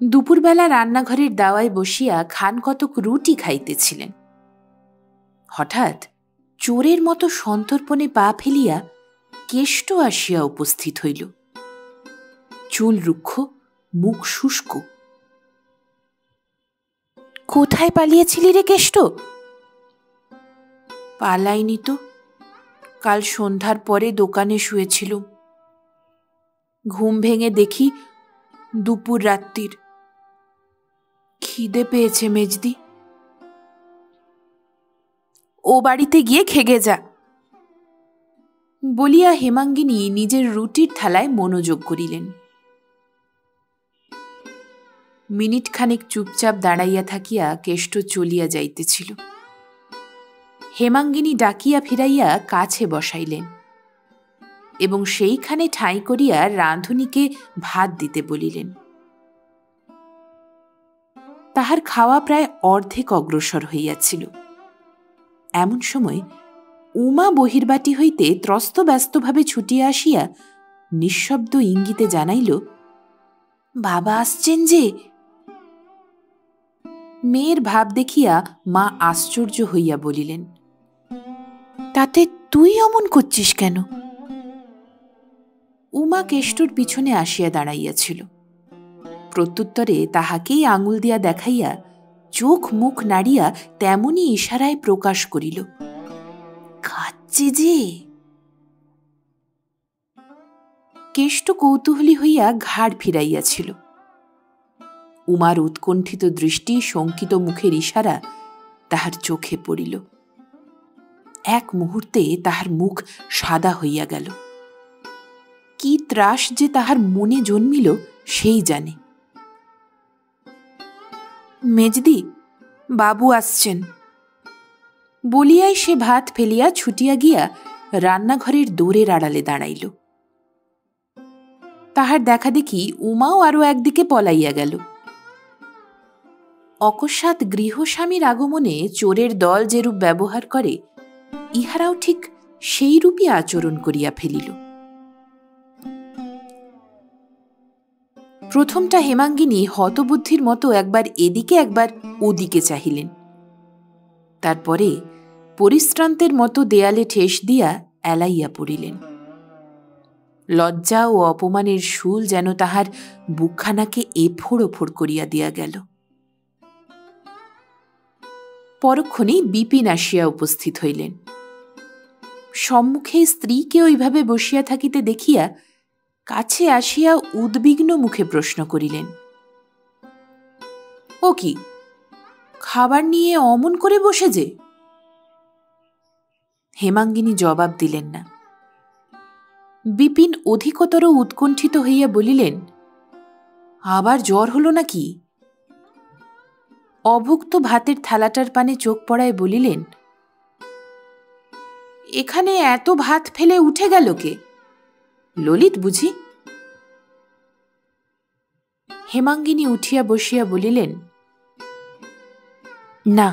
দুপুরবেলা রান্নাঘরের দাওয়ায় বসিয়া খান কতক রুটি খাইতেছিলেন। হঠাৎ চোরের মতো সন্তর্পণে পা ফেলিয়া কেষ্ট আসিয়া উপস্থিত হইল। চুল রুক্ষ, মুখ শুষ্ক। কোথায় পালিয়েছিলি রে কেষ্ট? পালাইনি তো, কাল সন্ধ্যার পরে দোকানে শুয়েছিলুম। ঘুম ভেঙে দেখি দুপুর রাত্রির। খিদে পেয়েছে মেজদি। ও বাড়িতে গিয়ে খেগে যা, বলিয়া হেমাঙ্গিনী নিজের রুটির থালায় মনোযোগ করিলেন। মিনিট খানেক চুপচাপ দাঁড়াইয়া থাকিয়া কেষ্ট চলিয়া যাইতেছিল। হেমাঙ্গিনী ডাকিয়া ফিরাইয়া কাছে বসাইলেন এবং সেইখানে ঠাঁই করিয়া রাঁধুনিকে ভাত দিতে বলিলেন। তাহার খাওয়া প্রায় অর্ধেক অগ্রসর হইয়াছিল। এমন সময় উমা বহির্বাটি হইতে ত্রস্ত ব্যস্তভাবে ছুটিয়া আসিয়া নিঃশব্দ ইঙ্গিতে জানাইল, বাবা আসছেন যে। মেয়ের ভাব দেখিয়া মা আশ্চর্য হইয়া বলিলেন, তাতে তুই অমন করছিস কেন? উমা কেষ্টর পিছনে আসিয়া দাঁড়াইয়াছিল। প্রত্যুত্তরে তাহাকেই আঙুল দিয়া দেখাইয়া চোখ মুখ নাড়িয়া তেমনি ইশারায় প্রকাশ করিল, খাচ্ছে যে। কেষ্ট কৌতূহলী হইয়া ঘাড় ফিরাইয়াছিল। উমার উৎকণ্ঠিত দৃষ্টি, শঙ্কিত মুখের ইশারা তাহার চোখে পড়িল। এক মুহূর্তে তাহার মুখ সাদা হইয়া গেল। কি ত্রাস যে তাহার মনে জন্মিল সেই জানে। মেজদি, বাবু আসছেন, বলিয়াই সে ভাত ফেলিয়া ছুটিয়া গিয়া রান্নাঘরের দোরের আড়ালে দাঁড়াইল। তাহার দেখা দেখি উমাও আরো একদিকে পলাইয়া গেল। অকস্মাৎ গৃহস্বামীর আগমনে চোরের দল যেরূপ ব্যবহার করে, ইহারাও ঠিক সেই রূপই আচরণ করিয়া ফেলিল। প্রথমটা হেমাঙ্গিনী হতবুদ্ধির মতো একবার এদিকে একবার ওদিকে চাহিলেন। তারপরে পরিশ্রান্তের মতো দেয়ালে ঠেস দিয়া এলাইয়া পড়িলেন। লজ্জা ও অপমানের শুল যেন তাহার বুকখানাকে এফোড় ওফোড় করিয়া দিয়া গেল। পরক্ষণেই বিপিন আসিয়া উপস্থিত হইলেন। সম্মুখে স্ত্রীকে ওইভাবে বসিয়া থাকিতে দেখিয়া কাছে আসিয়া উদ্বিগ্ন মুখে প্রশ্ন করিলেন, ও কি, খাবার নিয়ে অমন করে বসে যে? হেমাঙ্গিনী জবাব দিলেন না। বিপিন অধিকতর উৎকণ্ঠিত হইয়া বলিলেন, আবার জ্বর হল নাকি? অভুক্ত ভাতের থালাটার পানে চোখ পড়ায় বলিলেন, এখানে এত ভাত ফেলে উঠে গেল কে? ললিত বুঝি? হেমাঙ্গিনী উঠিয়া বসিয়া বলিলেন, না,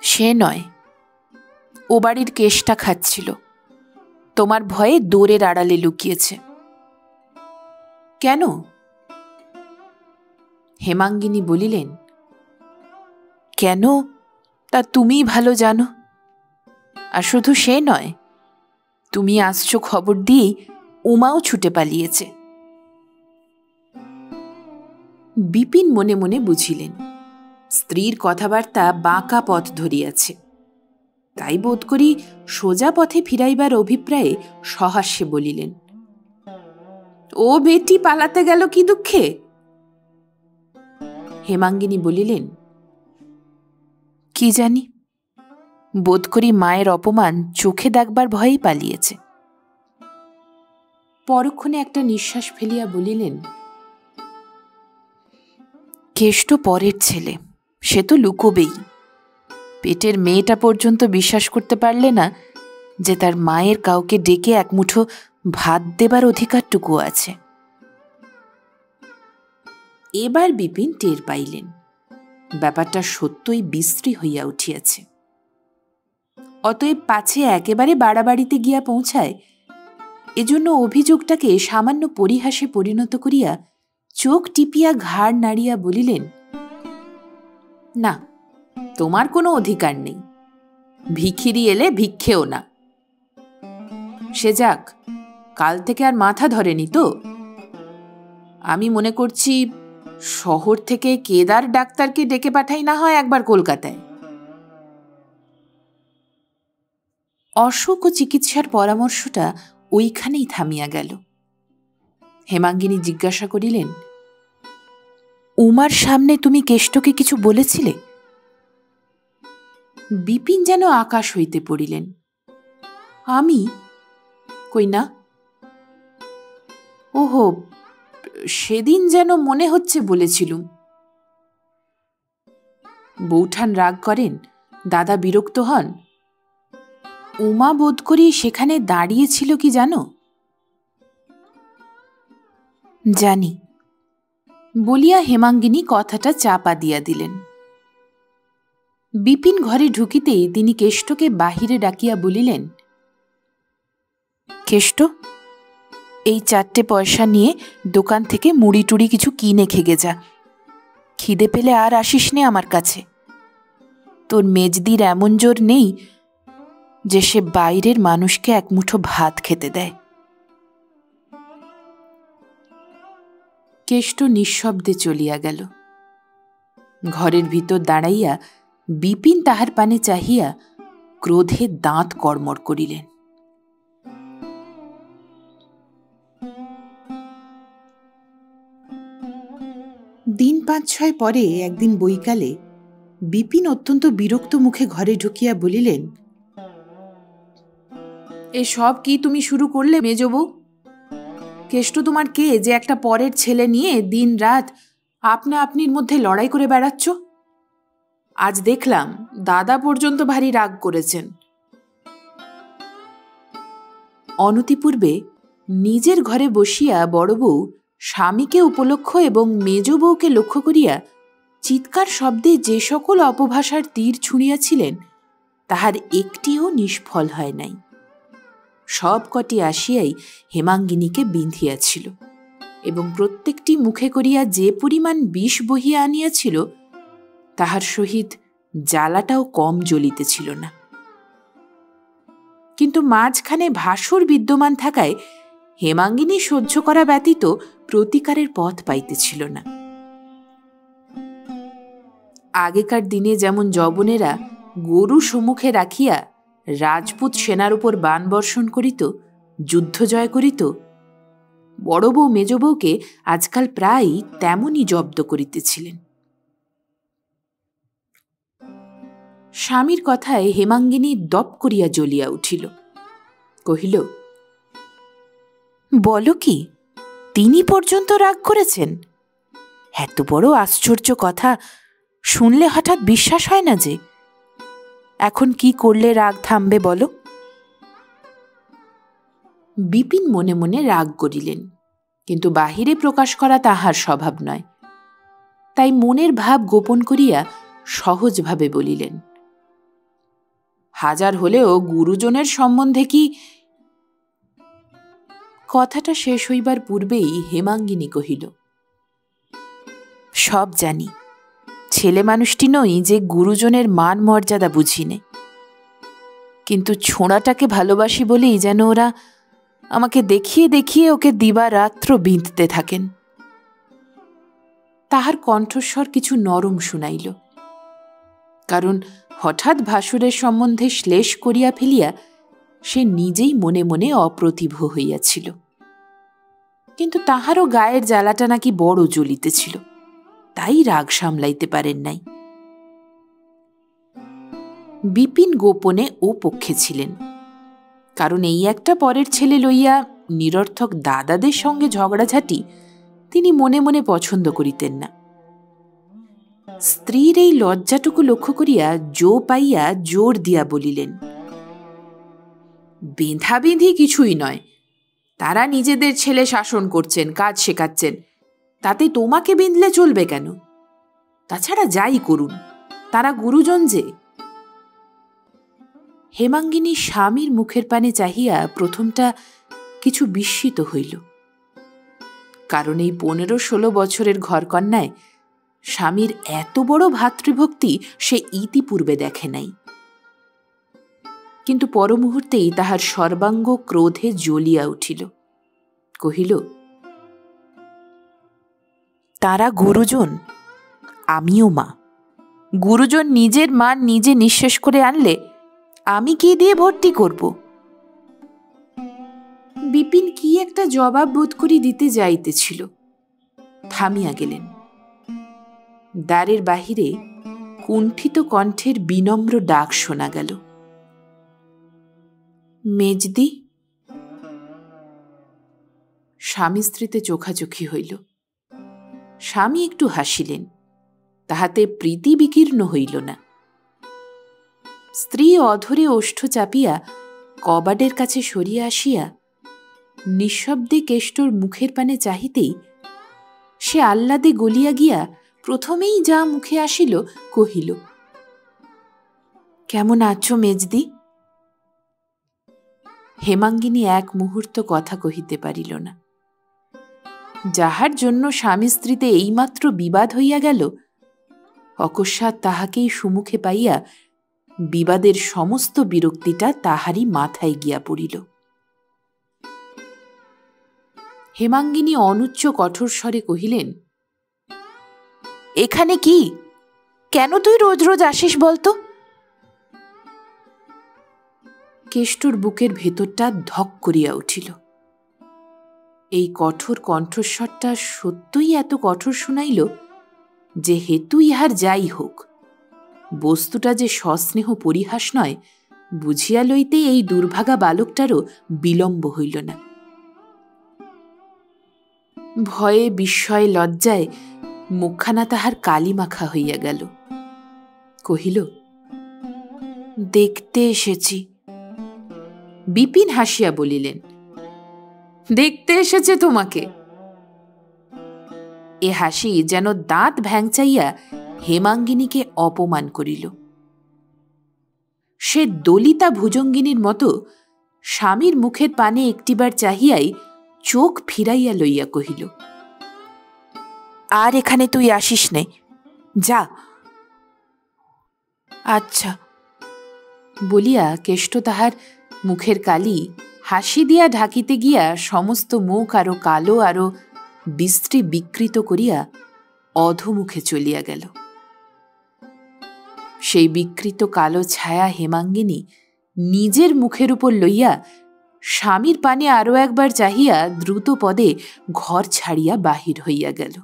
সে নয়, ও বাড়ির কেষ্টা খাচ্ছিল, তোমার ভয়ে দোরের আড়ালে লুকিয়েছে। কেন? হেমাঙ্গিনী বলিলেন, কেন তা তুমিই ভালো জানো। আর শুধু সে নয়, তুমি আসছো খবর দিয়েই উমাও ছুটে পালিয়েছে। বিপিন মনে মনে বুঝিলেন, স্ত্রীর কথাবার্তা বাঁকা পথ ধরিয়াছে। তাই বোধ করি সোজা পথে ফিরাইবার অভিপ্রায়ে সহাস্যে বলিলেন, ও বেটি পালাতে গেল কি দুঃখে? হেমাঙ্গিনী বলিলেন, কি জানি, বোধ করি মায়ের অপমান চোখে দেখবার ভয়েই পালিয়েছে। পরক্ষণে একটা নিঃশ্বাস ফেলিয়া বলিলেন, কেষ্ট পরের ছেলে, সে তো লুকোবেই। পেটের মেয়েটা পর্যন্ত বিশ্বাস করতে পারলে না যে তার মায়ের কাউকে ডেকে এক মুঠো ভাত দেবার অধিকারটুকু আছে। এবার বিপিন টের পাইলেন ব্যাপারটা সত্যই বিশ্রী হইয়া উঠিয়াছে। অতএব পাছে একেবারে বাড়াবাড়িতে গিয়া পৌঁছায়, এজন্য অভিযোগটাকে সামান্য পরিহাসে পরিণত করিয়া চোখ টিপিয়া ঘাড় নাড়িয়া বলিলেন, না, তোমার কোনো অধিকার নেই। ভিখিরি এলে ভিক্ষেও না। সে যাক, কাল থেকে আর মাথা ধরেনি তো? আমি মনে করছি শহর থেকে কেদার ডাক্তারকে ডেকে পাঠাই না হয় একবার কলকাতায়। অসুখ ও চিকিৎসার পরামর্শটা ওইখানেই থামিয়া গেল। হেমাঙ্গিনী জিজ্ঞাসা করিলেন, উমার সামনে তুমি কেষ্টকে কিছু বলেছিলে? বিপিন যেন আকাশ হইতে পড়িলেন। আমি? কই না। ওহো, সেদিন যেন মনে হচ্ছে বলেছিলুম। বৌঠান রাগ করেন, দাদা বিরক্ত হন। উমা বোধ করি সেখানে দাঁড়িয়েছিল কি জানো? জানি, বলিয়া হেমাঙ্গিনী কথাটা চাপা দিয়া দিলেন। বিপিন ঘরে ঢুকিতেই তিনি কেষ্টকে বাহিরে ডাকিয়া বলিলেন, কেষ্ট, এই 4টে পয়সা নিয়ে দোকান থেকে মুড়ি টুড়ি কিছু কিনে খেগে যা। খিদে পেলে আর আসিস নে আমার কাছে। তোর মেজদির এমন জোর নেই যে সে বাইরের মানুষকে এক মুঠো ভাত খেতে দেয়। কেষ্ট নিঃশব্দে চলিয়া গেল। ঘরের ভিতর দাঁড়াইয়া বিপিন তাহার পানে চাহিয়া ক্রোধে দাঁত কড়মড় করিলেন। দিন 5-6 পরে একদিন বৈকালে বিপিন অত্যন্ত বিরক্ত মুখে ঘরে ঢুকিয়া বলিলেন, এসব কি তুমি শুরু করলে মেজবউ? কেষ্ট তোমার কে যে একটা পরের ছেলে নিয়ে দিন রাত আপনা আপনির মধ্যে লড়াই করে বেড়াচ্ছ? আজ দেখলাম দাদা পর্যন্ত ভারী রাগ করেছেন। অনতিপূর্বে নিজের ঘরে বসিয়া বড় বউ স্বামীকে উপলক্ষ এবং মেজ বউকে লক্ষ্য করিয়া চিৎকার শব্দে যে সকল অপভাষার তীর ছুঁড়িয়াছিলেন তাহার একটিও নিষ্ফল হয় নাই। সব কটি আসিয়াই হেমাঙ্গিনীকে বিঁধিয়াছিল এবং প্রত্যেকটি মুখে করিয়া যে পরিমাণ বিষ বহিয়া আনিয়াছিল তাহার সহিত জ্বালাটাও কম জ্বলিতেছিল না। কিন্তু মাঝখানে ভাসুর বিদ্যমান থাকায় হেমাঙ্গিনী সহ্য করা ব্যতীত প্রতিকারের পথ পাইতেছিল না। আগেকার দিনে যেমন যবনেরা গরু সম্মুখে রাখিয়া রাজপুত সেনার উপর বাণ বর্ষণ করিত, যুদ্ধ জয় করিত, বড় বউ মেজ বউকে আজকাল প্রায়ই তেমনই জব্দ করিতেছিলেন। স্বামীর কথায় হেমাঙ্গিনী দপ করিয়া জ্বলিয়া উঠিল। কহিল, বলো কি, তিনি পর্যন্ত রাগ করেছেন? এত বড় আশ্চর্য কথা শুনলে হঠাৎ বিশ্বাস হয় না যে। এখন কি করলে রাগ থামবে বলো? বিপিন মনে মনে রাগ করিলেন, কিন্তু বাহিরে প্রকাশ করা তাহার স্বভাব নয়। তাই মনের ভাব গোপন করিয়া সহজভাবে বলিলেন, হাজার হলেও গুরুজনের সম্বন্ধে কি। কথাটা শেষ হইবার পূর্বেই হেমাঙ্গিনী কহিল, সব জানি, ছেলে মানুষটি নই যে গুরুজনের মান মর্যাদা বুঝিনে, কিন্তু ছোঁড়াটাকে ভালোবাসি বলেই যেন ওরা আমাকে দেখিয়ে দেখিয়ে ওকে দিবা রাত্র বিঁধতে থাকেন। তাহার কণ্ঠস্বর কিছু নরম শুনাইল। কারণ হঠাৎ ভাসুরের সম্বন্ধে শ্লেষ করিয়া ফেলিয়া সে নিজেই মনে মনে অপ্রতিভ হইয়াছিল। কিন্তু তাহারও গায়ের জ্বালাটা নাকি বড় জ্বলিতেছিল, তাই রাগ সামলাইতে পারেন নাই। বিপিন গোপনে ও পক্ষে ছিলেন, কারণ এই একটা পরের ছেলে লইয়া নিরর্থক দাদাদের সঙ্গে ঝগড়াঝাটি তিনি মনে মনে পছন্দ করিতেন না। স্ত্রীর এই লজ্জাটুকু লক্ষ্য করিয়া জো পাইয়া জোর দিয়া বলিলেন, বেঁধাবেঁধি কিছুই নয়, তারা নিজেদের ছেলে শাসন করছেন, কাজ শেখাচ্ছেন, তাতে তোমাকে বেঁধলে চলবে কেন? তাছাড়া যাই করুন, তারা গুরুজন যে। হেমাঙ্গিনী স্বামীর মুখের পানে চাহিয়া প্রথমটা কিছু বিস্মিত হইল, কারণ এই 15-16 বছরের ঘরকন্যায় স্বামীর এত বড় ভাতৃভক্তি সে ইতিপূর্বে দেখে নাই। কিন্তু পরমুহূর্তেই তাহার সর্বাঙ্গ ক্রোধে জ্বলিয়া উঠিল। কহিল, তারা গুরুজন, আমিও মা। গুরুজন নিজের মান নিজে নিঃশেষ করে আনলে আমি কি দিয়ে ভর্তি করব? বিপিন কি একটা জবাব বোধ করি দিতে যাইতেছিল, থামিয়া গেলেন। দ্বারের বাহিরে কুণ্ঠিত কণ্ঠের বিনম্র ডাক শোনা গেল, মেজদি। স্বামী স্ত্রীতে চোখাচোখি হইল। স্বামী একটু হাসিলেন, তাহাতে প্রীতি বিকীর্ণ হইল না। স্ত্রী অধরে ওষ্ঠ চাপিয়া কবাডের কাছে সরিয়া আসিয়া নিঃশব্দে কেষ্টর মুখের পানে চাহিতেই সে আহ্লাদে গলিয়া গিয়া প্রথমেই যা মুখে আসিল কহিল, কেমন আছো মেজদি? হেমাঙ্গিনী এক মুহূর্ত কথা কহিতে পারিল না। যাহার জন্য স্বামী স্ত্রীতে এইমাত্র বিবাদ হইয়া গেল, অকস্মাৎ তাহাকেই সুমুখে পাইয়া বিবাদের সমস্ত বিরক্তিটা তাহারই মাথায় গিয়া পড়িল। হেমাঙ্গিনী অনুচ্চ কঠোর স্বরে কহিলেন, এখানে কি? কেন তুই রোজ রোজ আসিস বলতো? কেষ্টর বুকের ভেতরটা ধক করিয়া উঠিল। এই কঠোর কণ্ঠস্বরটা সত্যই এত কঠোর শুনাইল যে হেতু ইহার যাই হোক, বস্তুটা যে সস্নেহ পরিহাস নয় বুঝিয়া লইতে এই দুর্ভাগা বালকটারও বিলম্ব হইল না। ভয়ে বিস্ময়ে লজ্জায় মুখখানা তাহার কালি মাখা হইয়া গেল। কহিল, দেখতে এসেছি। বিপিন হাসিয়া বলিলেন, দেখতে এসেছে তোমাকে? এ হাসি যেন দাঁত ভ্যাংচাইয়া হেমাঙ্গিনীকে অপমান করিল। সে দলিতা ভুজঙ্গিনীর মতো স্বামীর মুখের পানে একটিবার চাহিয়াই চোখ ফিরাইয়া লইয়া কহিল, আর এখানে তুই আসিস নে, যা। আচ্ছা বলিয়া কেষ্ট তাহার মুখের কালি হাসি দিয়া ঢাকিতে গিয়া সমস্ত মুখ আরো কালো আরো বিশ্রী বিকৃত করিয়া অধোমুখে চলিয়া গেল। সেই বিকৃত কালো ছায়া হেমাঙ্গিনী নিজের মুখের উপর লইয়া স্বামীর পানে আরো একবার চাহিয়া দ্রুত পদে ঘর ছাড়িয়া বাহির হইয়া গেল।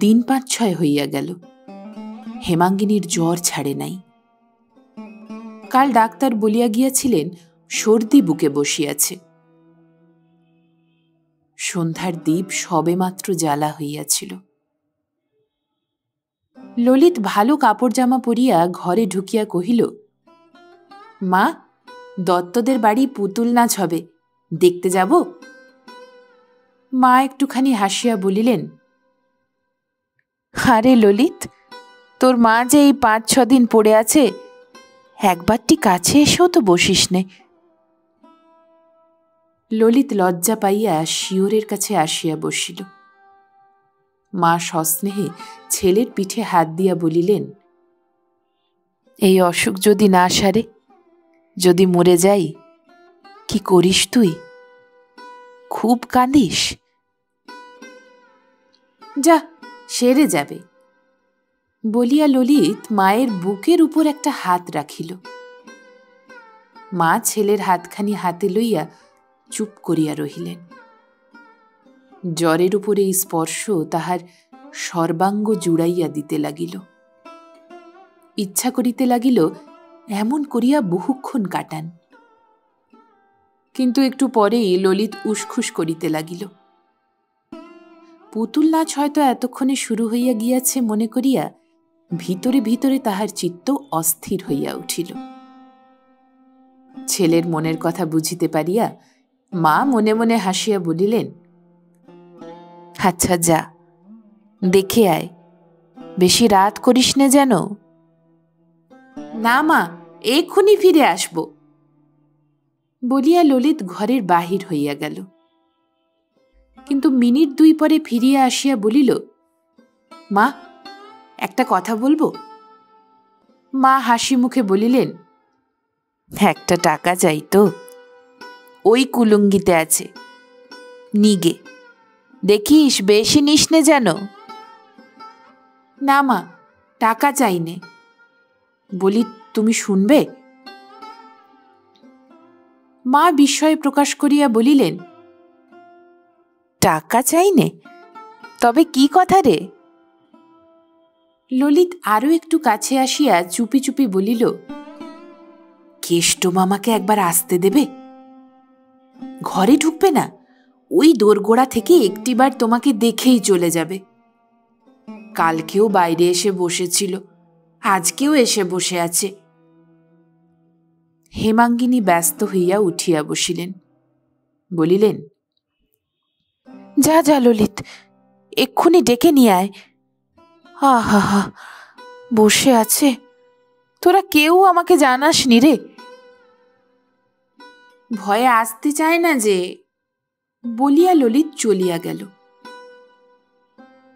দিন 5-6 হইয়া গেল, হেমাঙ্গিনীর জ্বর ছাড়ে নাই। কাল ডাক্তার বলিয়া গিয়াছিলেন সর্দি বুকে বসিয়াছে। সন্ধ্যার দ্বীপ সবেমাত্র জ্বালা হইয়াছিল। ললিত ভালো কাপড় জামা পরিয়া ঘরে ঢুকিয়া কহিল, মা, দত্তদের বাড়ি পুতুল নাচ হবে, দেখতে যাব? মা একটুখানি হাসিয়া বলিলেন, আরে ললিত, তোর মা যে এই 5-6 দিন পড়ে আছে, একবারটি কাছে এসেও তো বসিস নে। ললিত লজ্জা পাইয়া শিয়রের কাছে আসিয়া বসিল। মা সস্নেহে ছেলের পিঠে হাত দিয়া বলিলেন, এই অসুখ যদি না সারে, যদি মরে যাই, কি করিস তুই? খুব কাঁদিস? যা, সেরে যাবে বলিয়া ললিত মায়ের বুকের উপর একটা হাত রাখিল। মা ছেলের হাতখানি হাতে লইয়া চুপ করিয়া রহিলেন। জ্বরের উপরে এই স্পর্শ তাহার সর্বাঙ্গ জুড়াইয়া দিতে লাগিল। ইচ্ছা করিতে লাগিল এমন করিয়া বহুক্ষণ কাটান। কিন্তু একটু পরেই ললিত উসখুস করিতে লাগিল। পুতুল নাচ হয়তো এতক্ষণে শুরু হইয়া গিয়াছে মনে করিয়া ভিতরে ভিতরে তাহার চিত্ত অস্থির হইয়া উঠিল। ছেলের মনের কথা বুঝিতে পারিয়া মা মনে মনে হাসিয়া বলিলেন, আচ্ছা যা, দেখে আয়, বেশি রাত করিস নে যেন। না মা, এক্ষুনি ফিরে আসব বলিয়া ললিত ঘরের বাহির হইয়া গেল। কিন্তু মিনিট দুই পরে ফিরিয়া আসিয়া বলিল, মা, একটা কথা বলবো। মা হাসি মুখে বলিলেন, একটা টাকা চাই তো, ওই কুলুঙ্গিতে আছে, নিগে, দেখিস বেশি নিস নে যেন। না মা, টাকা চাই নে। বলি, তুমি শুনবে? মা বিস্ময় প্রকাশ করিয়া বলিলেন, টাকা চাই নে? তবে কি কথা রে? ললিত আরো একটু কাছে আসিয়া চুপি চুপি বলিল, কেষ্ট মামাকে একবার আসতে দেবে? ঘরে ঢুকবে না, ওই দোরগোড়া থেকে একটিবার তোমাকে দেখেই চলে যাবে। কালকেও বাইরে এসে বসেছিল, আজকেও এসে বসে আছে। হেমাঙ্গিনী ব্যস্ত হইয়া উঠিয়া বসিলেন, বলিলেন, যা যা ললিত, এক্ষুনি ডেকে নিয়ে আয়। আহা হা, বসে আছে, তোরা কেউ আমাকে জানাসনি রে। ভয়ে আসতে চায় না যে বলিয়া ললিত চলিয়া গেল।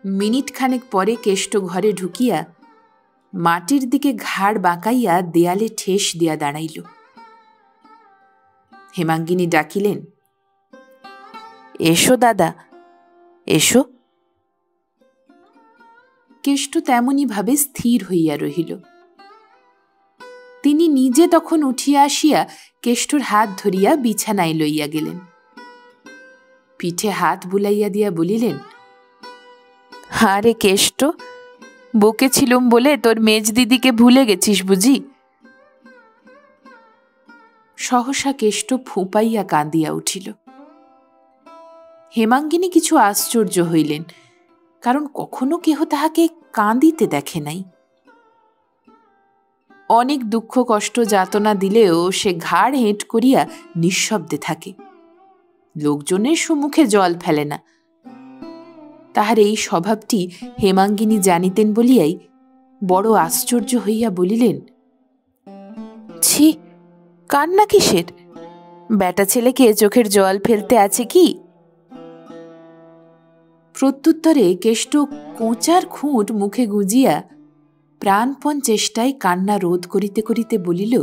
মিনিট খানেক পরে কেষ্ট ঘরে ঢুকিয়া মাটির দিকে ঘাড় বাঁকাইয়া দেয়ালে ঠেস দিয়া দাঁড়াইল। হেমাঙ্গিনী ডাকিলেন, এসো দাদা, এসো। কেষ্ট তেমনি ভাবে স্থির হইয়া রহিল। তিনি নিজে তখন উঠিয়া আসিয়া কেষ্টর হাত ধরিয়া বিছানায় লইয়া গেলেন। পিঠে হাত বুলাইয়া দিয়া বলিলেন, হারে কেষ্ট, বকেছিলুম বলে তোর মেজ দিদিকে ভুলে গেছিস বুঝি? সহসা কেষ্ট ফুঁপাইয়া কাঁদিয়া উঠিল। হেমাঙ্গিনী কিছু আশ্চর্য হইলেন, কারণ কখনো কেহ তাহাকে কাঁদিতে দেখে নাই। অনেক দুঃখ কষ্ট যাতনা দিলেও সে ঘাড় হেঁট করিয়া নিঃশব্দে থাকে, লোকজনের সম্মুখে জল ফেলে না। তাহার এই স্বভাবটি হেমাঙ্গিনী জানিতেন বলিয়াই বড় আশ্চর্য হইয়া বলিলেন, ছি, কান্না কিসের? বেটা ছেলেকে চোখের জল ফেলতে আছে কি? প্রত্যুত্তরে কেষ্ট কোঁচার খুঁট মুখে গুঁজিয়া প্রাণপণ চেষ্টায় কান্না রোধ করিতে করিতে বলিল,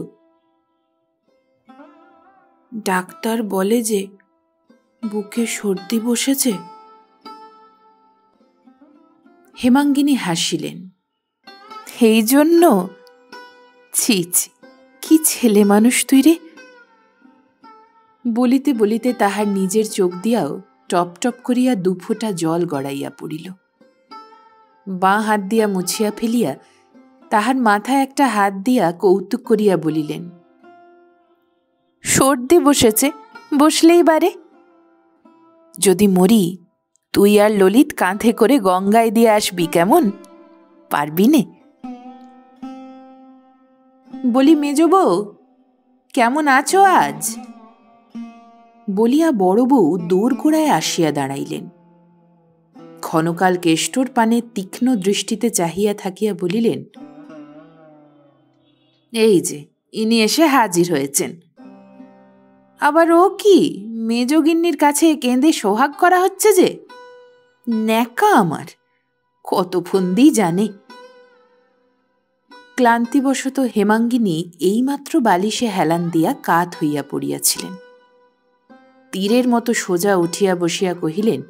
ডাক্তার বলে যে বুকে সর্দি বসেছে। হেমাঙ্গিনী হাসিলেন, এই জন্য? ছি ছি, কি ছেলে মানুষ তুই রে। বলিতে বলিতে তাহার নিজের চোখ দিয়াও টপ টপ করিয়া দুফোঁটা জল গড়াইয়া পড়িল। বাঁ হাত দিয়া মুছিয়া ফেলিয়া তাহার মাথায় একটা হাত দিয়া কৌতুক করিয়া বলিলেন, সর্দি বসেছে, বসলেই বারে। যদি মরি, তুই আর ললিত কাঁধে করে গঙ্গায় দিয়ে আসবি, কেমন? পারবি নে? বলি, মেজ বউ, কেমন আছো আজ? বলিয়া বড় বউ দোরগোড়ায় আসিয়া দাঁড়াইলেন। ক্ষণকাল কেষ্টর পানে তীক্ষ্ণ দৃষ্টিতে চাহিয়া থাকিয়া বলিলেন, এই যে ইনি এসে হাজির হয়েছেন। আবার ও কি, মেজগিন্নির কাছে কেঁদে সোহাগ করা হচ্ছে যে? ন্যাকা আমার, কত ফন্দি জানে। ক্লান্তিবশত হেমাঙ্গিনী এইমাত্র বালিশে হেলান দিয়া কাত হইয়া পড়িয়াছিলেন। তীরের মতো সোজা উঠিয়া বসিয়া কহিলেন,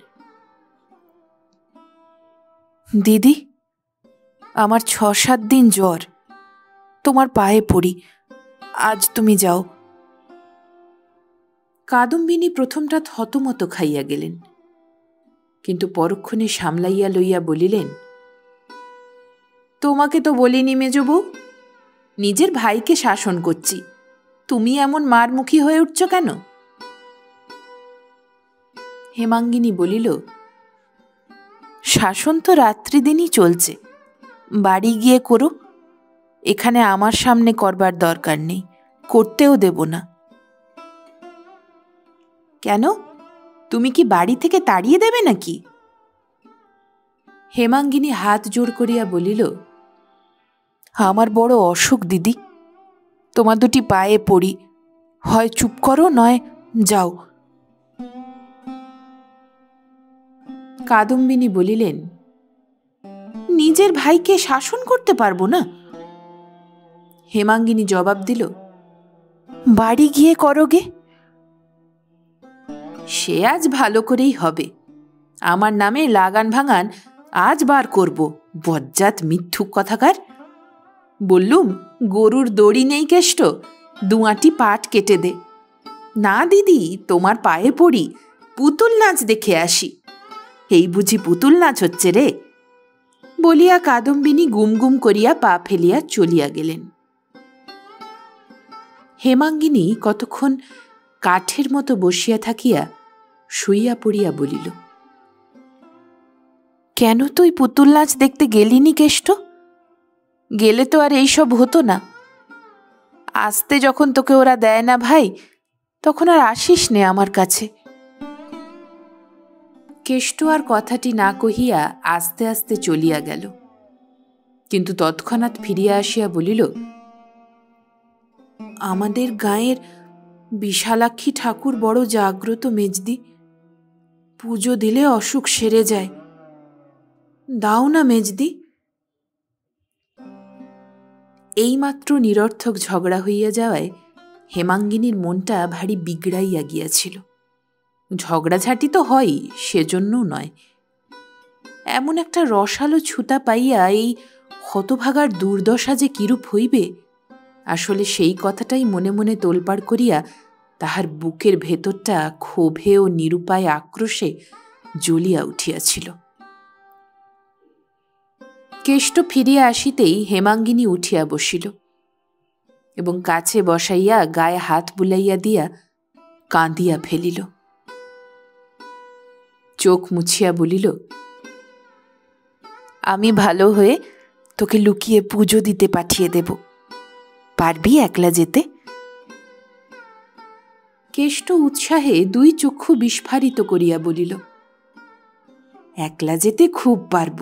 দিদি, আমার 6-7 দিন জ্বর, তোমার পায়ে পড়ি, আজ তুমি যাও। কাদম্বিনী প্রথমটা থতমত খাইয়া গেলেন, কিন্তু পরক্ষণে সামলাইয়া লইয়া বলিলেন, তোমাকে তো বলিনি মেজবউ, নিজের ভাইকে শাসন করছি, তুমি এমন মারমুখী হয়ে উঠছ কেন? হেমাঙ্গিনী বলিল, শাসন তো রাত্রিদিনই চলছে, বাড়ি গিয়ে করো, এখানে আমার সামনে করবার দরকার নেই, করতেও দেব না। কেন, তুমি কি বাড়ি থেকে তাড়িয়ে দেবে নাকি? হেমাঙ্গিনী হাত জোড় করিয়া বলিল, আমার বড় অসুখ দিদি, তোমার দুটি পায়ে পড়ি, হয় চুপ করো নয় যাও। কাদম্বিনী বলিলেন, নিজের ভাইকে শাসন করতে পারবো না? হেমাঙ্গিনী জবাব দিল, বাড়ি গিয়ে করো গে। সে আজ ভালো করেই হবে, আমার নামে লাগান ভাঙান আজ বার করব, বজ্জাত মিথ্যুক কথাকার। বললুম গরুর দড়ি নেই কেষ্ট, 2 পাট কেটে দে। না দিদি, তোমার পায়ে পড়ি, পুতুল নাচ দেখে আসি। এই বুঝি পুতুল নাচ হচ্ছে রে? বলিয়া কাদম্বিনী গুমগুম করিয়া পা ফেলিয়া চলিয়া গেলেন। হেমাঙ্গিনী কতক্ষণ কাঠের মতো বসিয়া থাকিয়া শুইয়া পড়িয়া বলিল, কেন তুই পুতুল নাচ দেখতে গেলিনি কেষ্ট? গেলে তো আর এইসব হতো না। আসতে যখন তোকে ওরা দেয় না ভাই, তখন আর আসিস নে আমার কাছে। কেষ্ট আর কথাটি না কহিয়া আস্তে আস্তে চলিয়া গেল, কিন্তু তৎক্ষণাৎ ফিরিয়া আসিয়া বলিল, আমাদের গাঁয়ের বিশালাক্ষী ঠাকুর বড় জাগ্রত মেজদি, পুজো দিলে অসুখ সেরে যায়, দাও না মেজদি। এইমাত্র নিরর্থক ঝগড়া হইয়া যাওয়ায় হেমাঙ্গিনীর মনটা ভারী বিগড়াইয়া গিয়াছিল। ঝগড়াঝাটি তো হয়ই, সেজন্যও নয়, এমন একটা রসালো ছুতা পাইয়া এই হতভাগার দুর্দশা যে কিরূপ হইবে, আসলে সেই কথাটাই মনে মনে তোলপাড় করিয়া তাহার বুকের ভেতরটা ক্ষোভে ও নিরুপায় আক্রোশে জ্বলিয়া উঠিয়াছিল। কেষ্ট ফিরিয়া আসিতেই হেমাঙ্গিনী উঠিয়া বসিল এবং কাছে বসাইয়া গায়ে হাত বুলাইয়া দিয়া কাঁদিয়া ফেলিল। চোখ মুছিয়া বলিল, আমি ভালো হয়ে তোকে লুকিয়ে পুজো দিতে পাঠিয়ে দেব, পারবি একলা যেতে? কেষ্ট উৎসাহে 2 চক্ষু বিস্ফারিত করিয়া বলিল, একলা যেতে খুব পারব,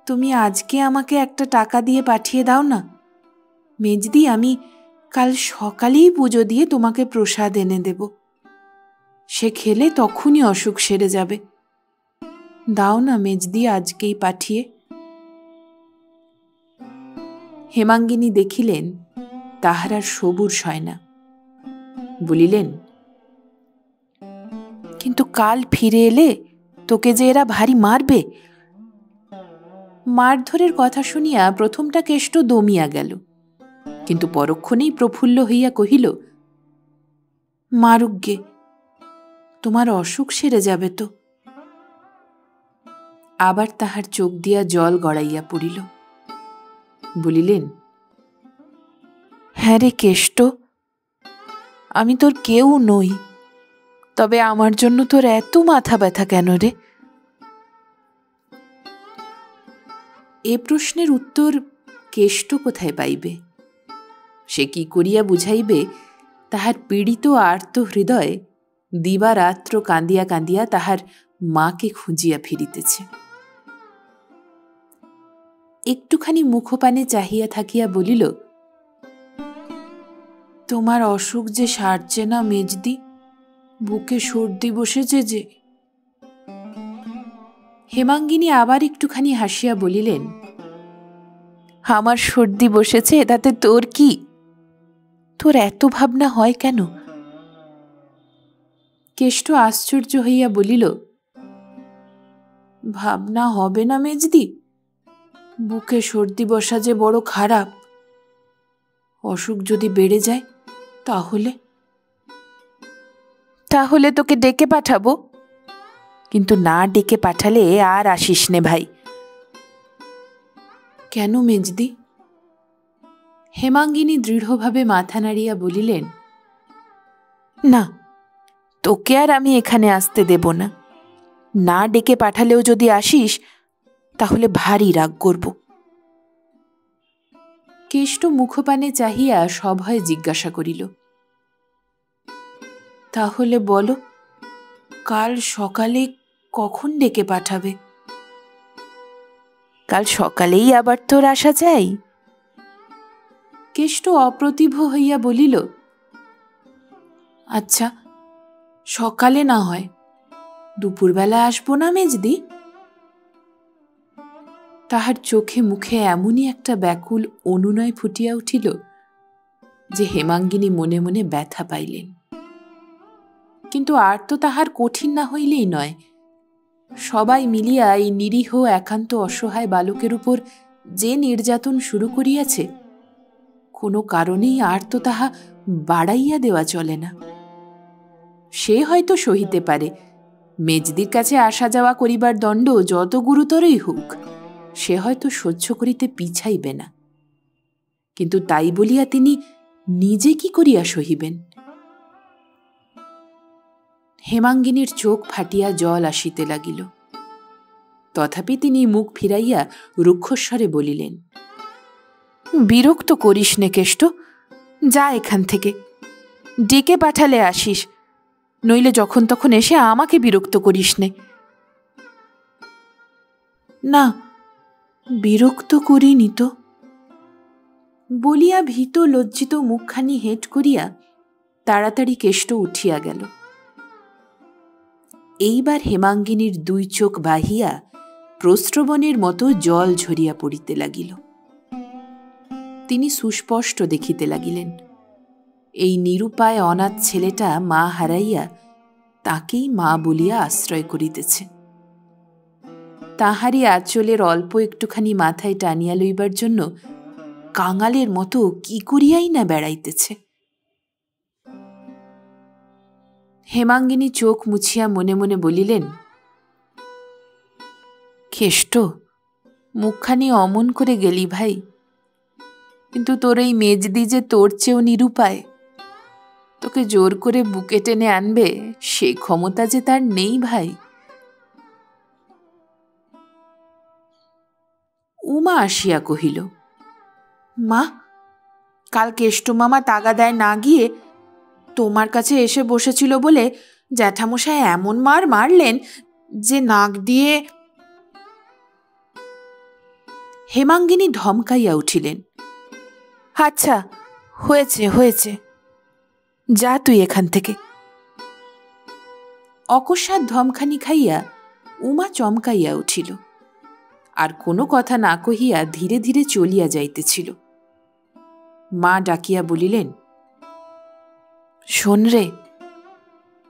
তুমি আজকে আমাকে একটা টাকা দিয়ে পাঠিয়ে দাও না মেজদি, আমি কাল সকালেই পুজো দিয়ে তোমাকে প্রসাদ এনে দেব, সে খেলে তখনই অসুখ সেরে যাবে। দাও না মেজদি, আজকেই পাঠিয়ে। হেমাঙ্গিনী দেখিলেন তাহার আর সবুর সয় না, বলিলেন, কিন্তু কাল ফিরে এলে তোকে যে এরা ভারী মারবে। মারধরের কথা শুনিয়া প্রথমটা কেষ্ট দমিয়া গেল, কিন্তু পরক্ষণেই প্রফুল্ল হইয়া কহিল, মারুক গে, তোমার অসুখ সেরে যাবে তো। আবার তাহার চোখ দিয়া জল গড়াইয়া পড়িল। বলিলেন, হ্যাঁ রে কেষ্ট, আমি তোর কেউ নই, তবে আমার জন্য তোর এত মাথা ব্যথা কেন রে? এ প্রশ্নের উত্তর কেষ্ট কোথায় পাইবে? সে কি করিয়া বুঝাইবে তাহার পীড়িত আর্ত হৃদয় দিবারাত্র কাঁদিয়া কাঁদিয়া তাহার মাকে খুঁজিয়া ফিরিতেছে। একটুখানি মুখপানে চাহিয়া থাকিয়া বলিল, তোমার অসুখ যে সারছে না মেজদি, বুকে সর্দি বসেছে যে। হেমাঙ্গিনী আবার একটুখানি হাসিয়া বলিলেন, আমার সর্দি বসেছে তাতে তোর কি? তোর এত ভাবনা হয় কেন? কেষ্ট আশ্চর্য হইয়া বলিল, ভাবনা হবে না মেজদি? বুকে সর্দি বসা যে বড় খারাপ। অসুখ যদি বেড়ে যায় তাহলে? তাহলে তোকে ডেকে পাঠাবো, কিন্তু না ডেকে পাঠালে আর আসিস নে ভাই। কেন মেজদি? হেমাঙ্গিনী দৃঢ়ভাবে মাথা নাড়িয়া বলিলেন, না, তোকে আর আমি এখানে আসতে দেব না। না ডেকে পাঠালেও যদি আসিস তাহলে ভারী রাগ করব। কেষ্ট মুখপানে চাহিয়া সভয়ে জিজ্ঞাসা করিল, তাহলে বলো, কাল সকালে কখন ডেকে পাঠাবে? কাল সকালেই আবার তোর আসা চাই? কেষ্ট অপ্রতিভ হইয়া বলিল, আচ্ছা, সকালে না হয় দুপুরবেলা আসবো না মেজদি? তাহার চোখে মুখে এমনই একটা ব্যাকুল অনুনয় ফুটিয়া উঠিল যে হেমাঙ্গিনী মনে মনে ব্যথা পাইলেন। কিন্তু আর তো তাহার কঠিন না হইলেই নয়। সবাই মিলিয়া এই নিরীহ একান্ত অসহায় বালকের উপর যে নির্যাতন শুরু করিয়াছে, কোনো কারণেই আর তো তাহা বাড়াইয়া দেওয়া চলে না। সে হয়তো সহিতে পারে, মেজদির কাছে আসা যাওয়া করিবার দণ্ড যত গুরুতরই হোক সে হয়তো সহ্য করিতে পিছাইবে না, কিন্তু তাই বলিয়া তিনি নিজে কি করিয়া সহিবেন? হেমাঙ্গিনীর চোখ ফাটিয়া জল আসিতে লাগিল। তথাপি তিনি মুখ ফিরাইয়া রুক্ষস্বরে বলিলেন, বিরক্ত করিস নে কেষ্ট, যা এখান থেকে। ডেকে পাঠালে আসিস, নইলে যখন তখন এসে আমাকে বিরক্ত করিস নে। না, বিরক্ত করিনি তো, বলিয়া ভীত লজ্জিত মুখখানি হেঁট করিয়া তাড়াতাড়ি কেষ্ট উঠিয়া গেল। এইবার হেমাঙ্গিনীর দুই চোখ বাহিয়া প্রস্রবণের মতো জল ঝরিয়া পড়িতে লাগিল। তিনি সুস্পষ্ট দেখিতে লাগিলেন, এই নিরুপায় অনাথ ছেলেটা মা হারাইয়া তাকেই মা বলিয়া আশ্রয় করিতেছে। তাহারই আঁচলের অল্প একটুখানি মাথায় টানিয়া লইবার জন্য কাঙালের মতো কি করিয়াই না বেড়াইতেছে। হেমাঙ্গিনী চোখ মুছিয়া মনে মনে বলিলেন, কেষ্ট, মুখখানি অমন করে গেলি ভাই, কিন্তু তোর এই মেজদি যে তোর চেয়েও নিরুপায়। তোকে জোর করে বুকে টেনে আনবে সে ক্ষমতা যে তার নেই ভাই। উমা আসিয়া কহিল, মা, কাল কেষ্ট মামা তাগাদায় না গিয়ে তোমার কাছে এসে বসেছিল বলে জ্যাঠামশাই এমন মার মারলেন যে নাক দিয়ে। হেমাঙ্গিনী ধমকাইয়া উঠিলেন, আচ্ছা, হয়েছে হয়েছে, যা তুই এখান থেকে। অকস্মাৎ ধমখানি খাইয়া উমা চমকাইয়া উঠিল, আর কোনো কথা না কহিয়া ধীরে ধীরে চলিয়া যাইতেছিল। মা ডাকিয়া বলিলেন, শোন রে,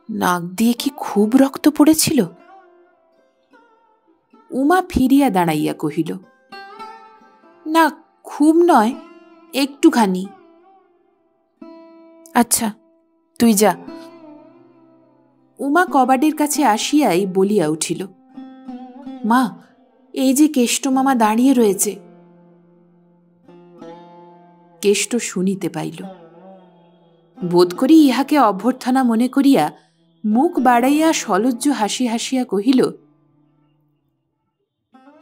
নাক দিয়ে কি খুব রক্ত পড়েছিল? উমা ফিরিয়া দাঁড়াইয়া কহিল, না, খুব নয়, একটুখানি। আচ্ছা, তুই যা। উমা কবাডির কাছে আসিয়াই বলিয়া উঠিল, মা, এই যে কেষ্ট মামা দাঁড়িয়ে রয়েছে। কেষ্ট শুনিতে পাইল। বোধ করি ইহাকে অভ্যর্থনা মনে করিয়া মুখ বাড়াইয়া সলজ্জ হাসি হাসিয়া কহিল,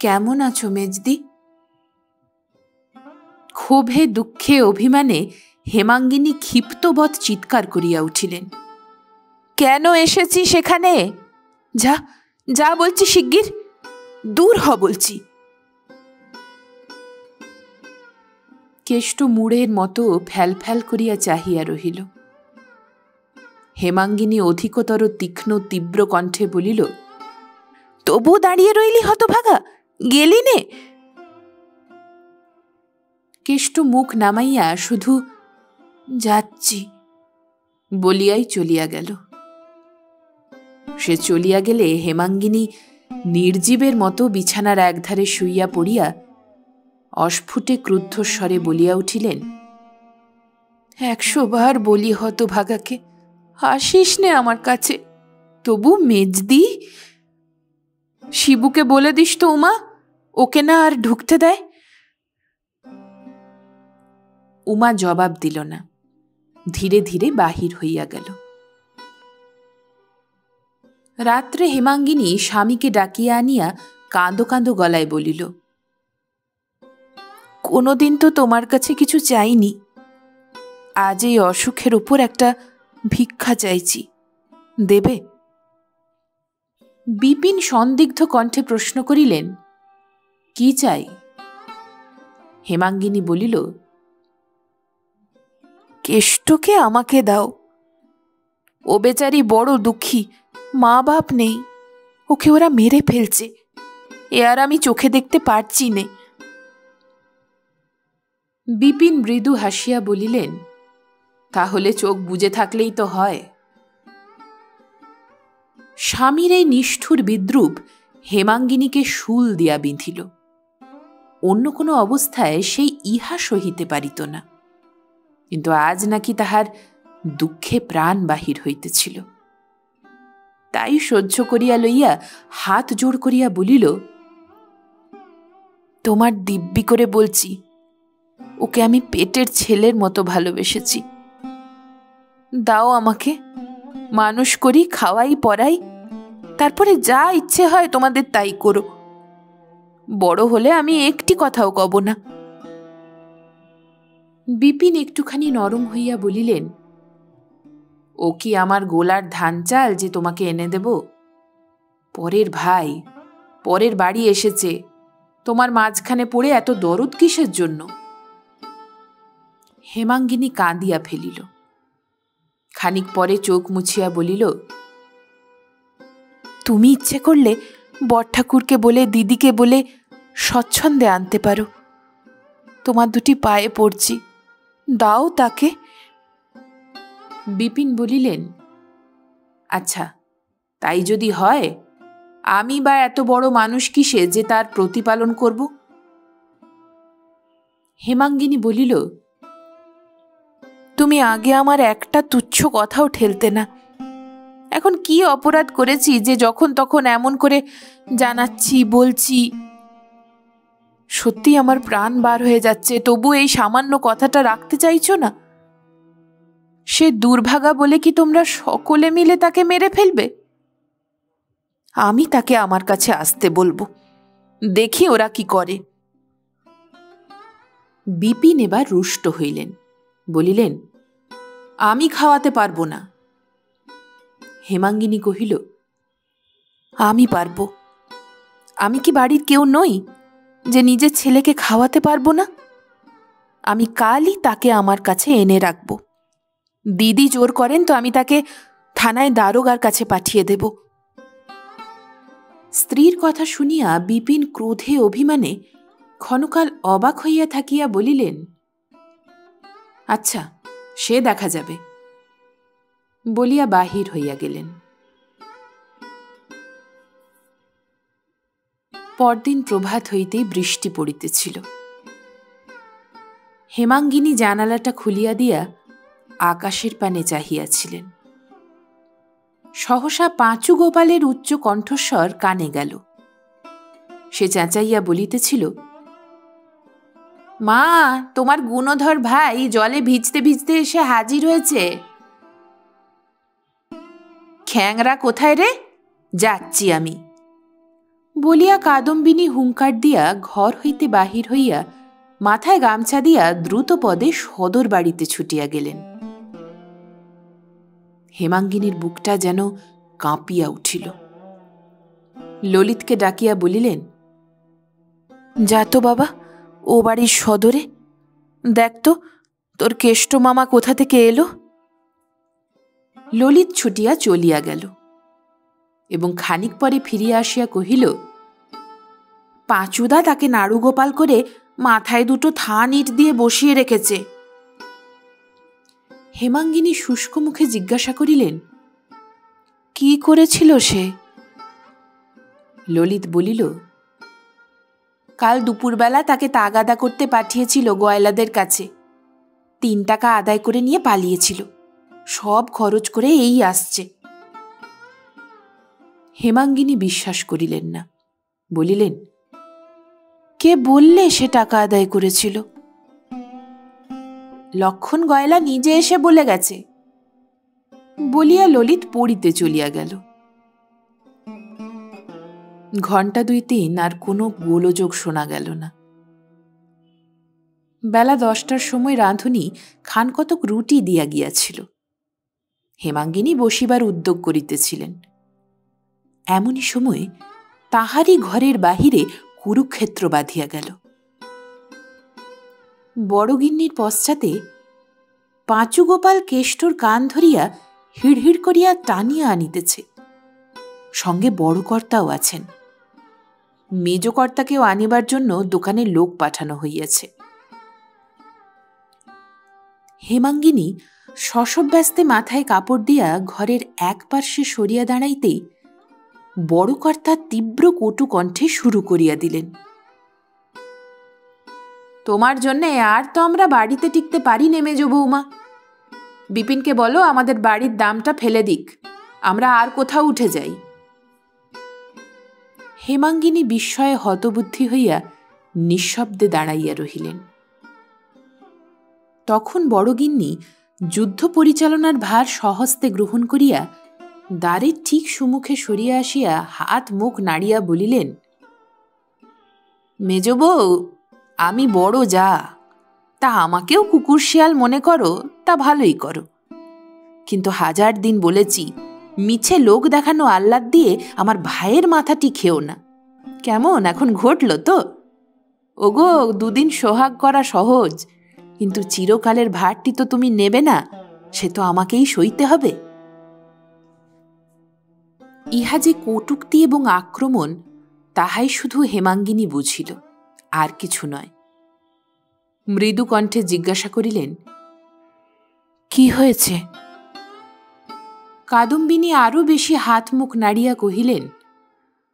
কেমন আছো মেজদি? ক্ষোভে দুঃখে অভিমানে হেমাঙ্গিনী ক্ষিপ্তবৎ চিৎকার করিয়া উঠিলেন, কেন এসেছি সেখানে? যা যা বলছি, শিগগির দূর হ বলছি। কেষ্ট মুড়ের মতো ফ্যাল ফ্যাল করিয়া চাহিয়া রহিল। হেমাঙ্গিনী অধিকতর তীক্ষ্ণ তীব্র কণ্ঠে বলিল, তবু দাঁড়িয়ে রইলি হতভাগা, গেলি নে? কেষ্ট মুখ নামাইয়া শুধু যাচ্ছি বলিয়াই চলিয়া গেল। সে চলিয়া গেলে হেমাঙ্গিনী নির্জীবের মতো বিছানার একধারে শুইয়া পড়িয়া অস্ফুটে ক্রুদ্ধস্বরে বলিয়া উঠিলেন, 100 বার বলি হতভাগাকে, আসিস নে আমার কাছে। তবু মেজদি, শিবুকে বলে দিস তো উমা, ওকে না আর ঢুকতে দেয়। উমা জবাব দিল না, ধীরে ধীরে বাহির হইয়া গেল। রাত্রে হেমাঙ্গিনী স্বামীকে ডাকিয়া আনিয়া কাঁদো কাঁদো গলায় বলিল, কোনোদিন তো তোমার কাছে কিছু চাইনি, আজ এই অসুখের উপর একটা ভিক্ষা চাইছি, দেবে? বিপিন সন্দিগ্ধ কণ্ঠে প্রশ্ন করিলেন, কি চাই? হেমাঙ্গিনী বলিল, কেষ্টকে আমাকে দাও। ও বেচারি বড় দুঃখী, মা বাপ নেই, ওকে ওরা মেরে ফেলছে, এ আর আমি চোখে দেখতে পারছি নে। বিপিন মৃদু হাসিয়া বলিলেন, তাহলে চোখ বুজে থাকলেই তো হয়। স্বামীর এই নিষ্ঠুর বিদ্রূপ হেমাঙ্গিনীকে শুল দিয়া বিঁধিল। অন্য কোনো অবস্থায় সেই ইহা সহিতে পারিত না, কিন্তু আজ নাকি তাহার দুঃখে প্রাণ বাহির হইতেছিল। তাই সহ্য করিয়া লইয়া হাত জোড় করিয়া বলিল, তোমার দিব্যি করে বলছি, ওকে আমি পেটের ছেলের মতো ভালোবেসেছি। দাও আমাকে, মানুষ করি, খাওয়াই পড়াই, তারপরে যা ইচ্ছে হয় তোমাদের তাই করো। বড় হলে আমি একটি কথাও কব না। বিপিন একটুখানি নরম হইয়া বলিলেন, ও কি আমার গোলার ধান চাল যে তোমাকে এনে দেব? পরের ভাই, পরের বাড়ি এসেছে, তোমার মাঝখানে পড়ে এত দরদ কিসের জন্য? হেমাঙ্গিনী কাঁদিয়া ফেলিল। খানিক পরে চোখ মুছিয়া বলিল, তুমি ইচ্ছে করলে বড়ঠাকুরকে বলে, দিদিকে বলে স্বচ্ছন্দে আনতে পারো। তোমার দুটি পায়ে পড়ছি, দাও তাকে। বিপিন বলিলেন, আচ্ছা, তাই যদি হয়, আমি বা এত বড় মানুষ কিসে যে তার প্রতিপালন করব? হেমাঙ্গিনী বলিল, তুমি আগে আমার একটা তুচ্ছ কথাও ঠেলতে না। এখন কি অপরাধ করেছি যে যখন তখন এমন করে জানাচ্ছি, বলছি? সত্যি আমার প্রাণ বার হয়ে যাচ্ছে, তবু এই সামান্য কথাটা রাখতে চাইছো না? সে দুর্ভাগা বলে কি তোমরা সকলে মিলে তাকে মেরে ফেলবে? আমি তাকে আমার কাছে আসতে বলবো, দেখি ওরা কি করে। বিপিন এবার রুষ্ট হইলেন, বলিলেন, আমি খাওয়াতে পারবো না। হেমাঙ্গিনী কহিল, আমি পারবো। আমি কি বাড়ির কেউ নই যে নিজের ছেলেকে খাওয়াতে পারবো না? আমি কালই তাকে আমার কাছে এনে রাখবো। দিদি জোর করেন তো আমি তাকে থানায় দারোগার কাছে পাঠিয়ে দেব। স্ত্রীর কথা শুনিয়া বিপিন ক্রোধে অভিমানে ক্ষণকাল অবাক হইয়া থাকিয়া বলিলেন, আচ্ছা, সে দেখা যাবে, বলিয়া বাহির হইয়া গেলেন। পরদিন প্রভাত হইতেই বৃষ্টি পড়িতেছিল। হেমাঙ্গিনী জানালাটা খুলিয়া দিয়া আকাশের পানে চাহিয়াছিলেন। সহসা পাঁচু গোপালের উচ্চ কণ্ঠস্বর কানে গেল। সে চেঁচাইয়া বলিতেছিল, মা, তোমার গুণধর ভাই জলে ভিজতে ভিজতে এসে হাজির হয়েছে। খ্যাংরা কোথায় রে? যাচ্ছি আমি, বলিয়া কাদম্বিনী হুঙ্কার দিয়া ঘর হইতে বাহির হইয়া মাথায় গামছা দিয়া দ্রুত পদে সদর বাড়িতে ছুটিয়া গেলেন। হেমাঙ্গিনীর বুকটা যেন কাঁপিয়া উঠিল। ললিতকে ডাকিয়া বলিলেন, যা তো বাবা, ও বাড়ির সদরে দেখ তো তোর কেষ্ট মামা কোথা থেকে এলো। ললিত ছুটিয়া চলিয়া গেল এবং খানিক পরে ফিরিয়া আসিয়া কহিল, পাঁচুদা তাকে নাড়ুগোপাল করে মাথায় দুটো থান ইট দিয়ে বসিয়ে রেখেছে। হেমাঙ্গিনী শুষ্ক মুখে জিজ্ঞাসা করিলেন, কি করেছিল সে? ললিত বলিল, কাল দুপুরবেলা তাকে তাগাদা করতে পাঠিয়েছিল গয়লাদের কাছে। 3 টাকা আদায় করে নিয়ে পালিয়েছিল। সব খরচ করে এই আসছে। হেমাঙ্গিনী বিশ্বাস করিলেন না, বলিলেন, কে বললে সে টাকা আদায় করেছিল? লক্ষণ গয়লা নিজে এসে বলে গেছে, বলিয়া ললিত পড়িতে চলিয়া গেল। ঘণ্টা 2-3 আর কোনো গোলযোগ শোনা গেল না। বেলা 10টার সময় রাঁধুনি খানকতক রুটি দিয়া গিয়াছিল। হেমাঙ্গিনী বসিবার উদ্যোগ করিতেছিলেন। এমনই সময় তাহারই ঘরের বাহিরে কুরুক্ষেত্র বাঁধিয়া গেল। বড়গিন্নির পশ্চাতে পাঁচুগোপাল কেষ্টর কান ধরিয়া হিড়হিড় করিয়া টানিয়া আনিতেছে। সঙ্গে বড় কর্তাও আছেন। মেজ কর্তাকেও আনিবার জন্য দোকানে লোক পাঠানো হইয়াছে। হেমাঙ্গিনী শশব্যস্তে মাথায় কাপড় দিয়া ঘরের এক পার্শ্বে সরিয়া দাঁড়াইতেই বড় কর্তা তীব্র কটু কণ্ঠে শুরু করিয়া দিলেন, তোমার জন্যে আর তো আমরা বাড়িতে টিকতে পারি নে মেজ বৌমা। বিপিনকে বলো আমাদের বাড়ির দামটা ফেলে দিক, আমরা আর কোথাও উঠে যাই। হেমাঙ্গিনী বিস্ময়ে হতবুদ্ধি হইয়া নিঃশব্দে দাঁড়াইয়া রহিলেন। তখন বড়গিন্নি যুদ্ধ পরিচালনার ভার সহস্তে গ্রহণ করিয়া দ্বারের ঠিক সুমুখে সরিয়া আসিয়া হাত মুখ নাড়িয়া বলিলেন, মেজ বউ, আমি বড় যা, তা আমাকেও কুকুর শিয়াল মনে করো তা ভালোই করো, কিন্তু 1000 দিন বলেছি, মিছে লোক দেখানো আহ্লাদ দিয়ে আমার ভাইয়ের মাথাটি খেও না। কেমন এখন ঘটল তো? ওগো, 2 দিন সোহাগ করা সহজ, কিন্তু চিরকালের ভারটি তো তুমি নেবে না, সে তো আমাকেই সইতে হবে। ইহা যে কটূক্তি এবং আক্রমণ তাহাই শুধু হেমাঙ্গিনী বুঝিল, আর কিছু নয়। মৃদু কণ্ঠে জিজ্ঞাসা করিলেন, কি হয়েছে? কাদম্বিনী আরো বেশি হাত মুখ নাড়িয়া কহিলেন,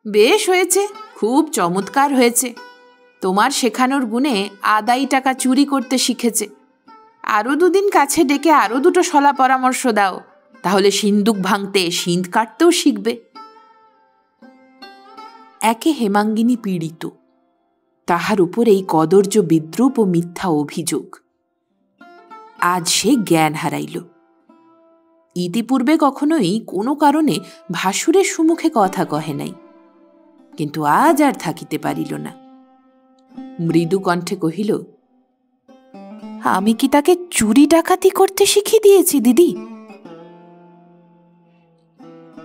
বেশ হয়েছে, খুব চমৎকার হয়েছে। তোমার শেখানোর গুণে আদাই টাকা চুরি করতে শিখেছে। আরো 2 দিন কাছে ডেকে আরো 2টো শলা পরামর্শ দাও, তাহলে সিন্দুক ভাঙতে সিঁধ কাটতেও শিখবে। একে হেমাঙ্গিনী পীড়িত, তাহার উপর এই কদর্য বিদ্রূপ ও মিথ্যা অভিযোগ। আজ সে জ্ঞান হারাইল। ইতিপূর্বে কখনোই কোনো কারণে ভাসুরের সম্মুখে কথা কহে নাই, কিন্তু আজ আর থাকিতে পারিল না। মৃদু কণ্ঠে কহিল, আমি কি তাকে চুরি ডাকাতি করতে শিখিয়ে দিয়েছি দিদি?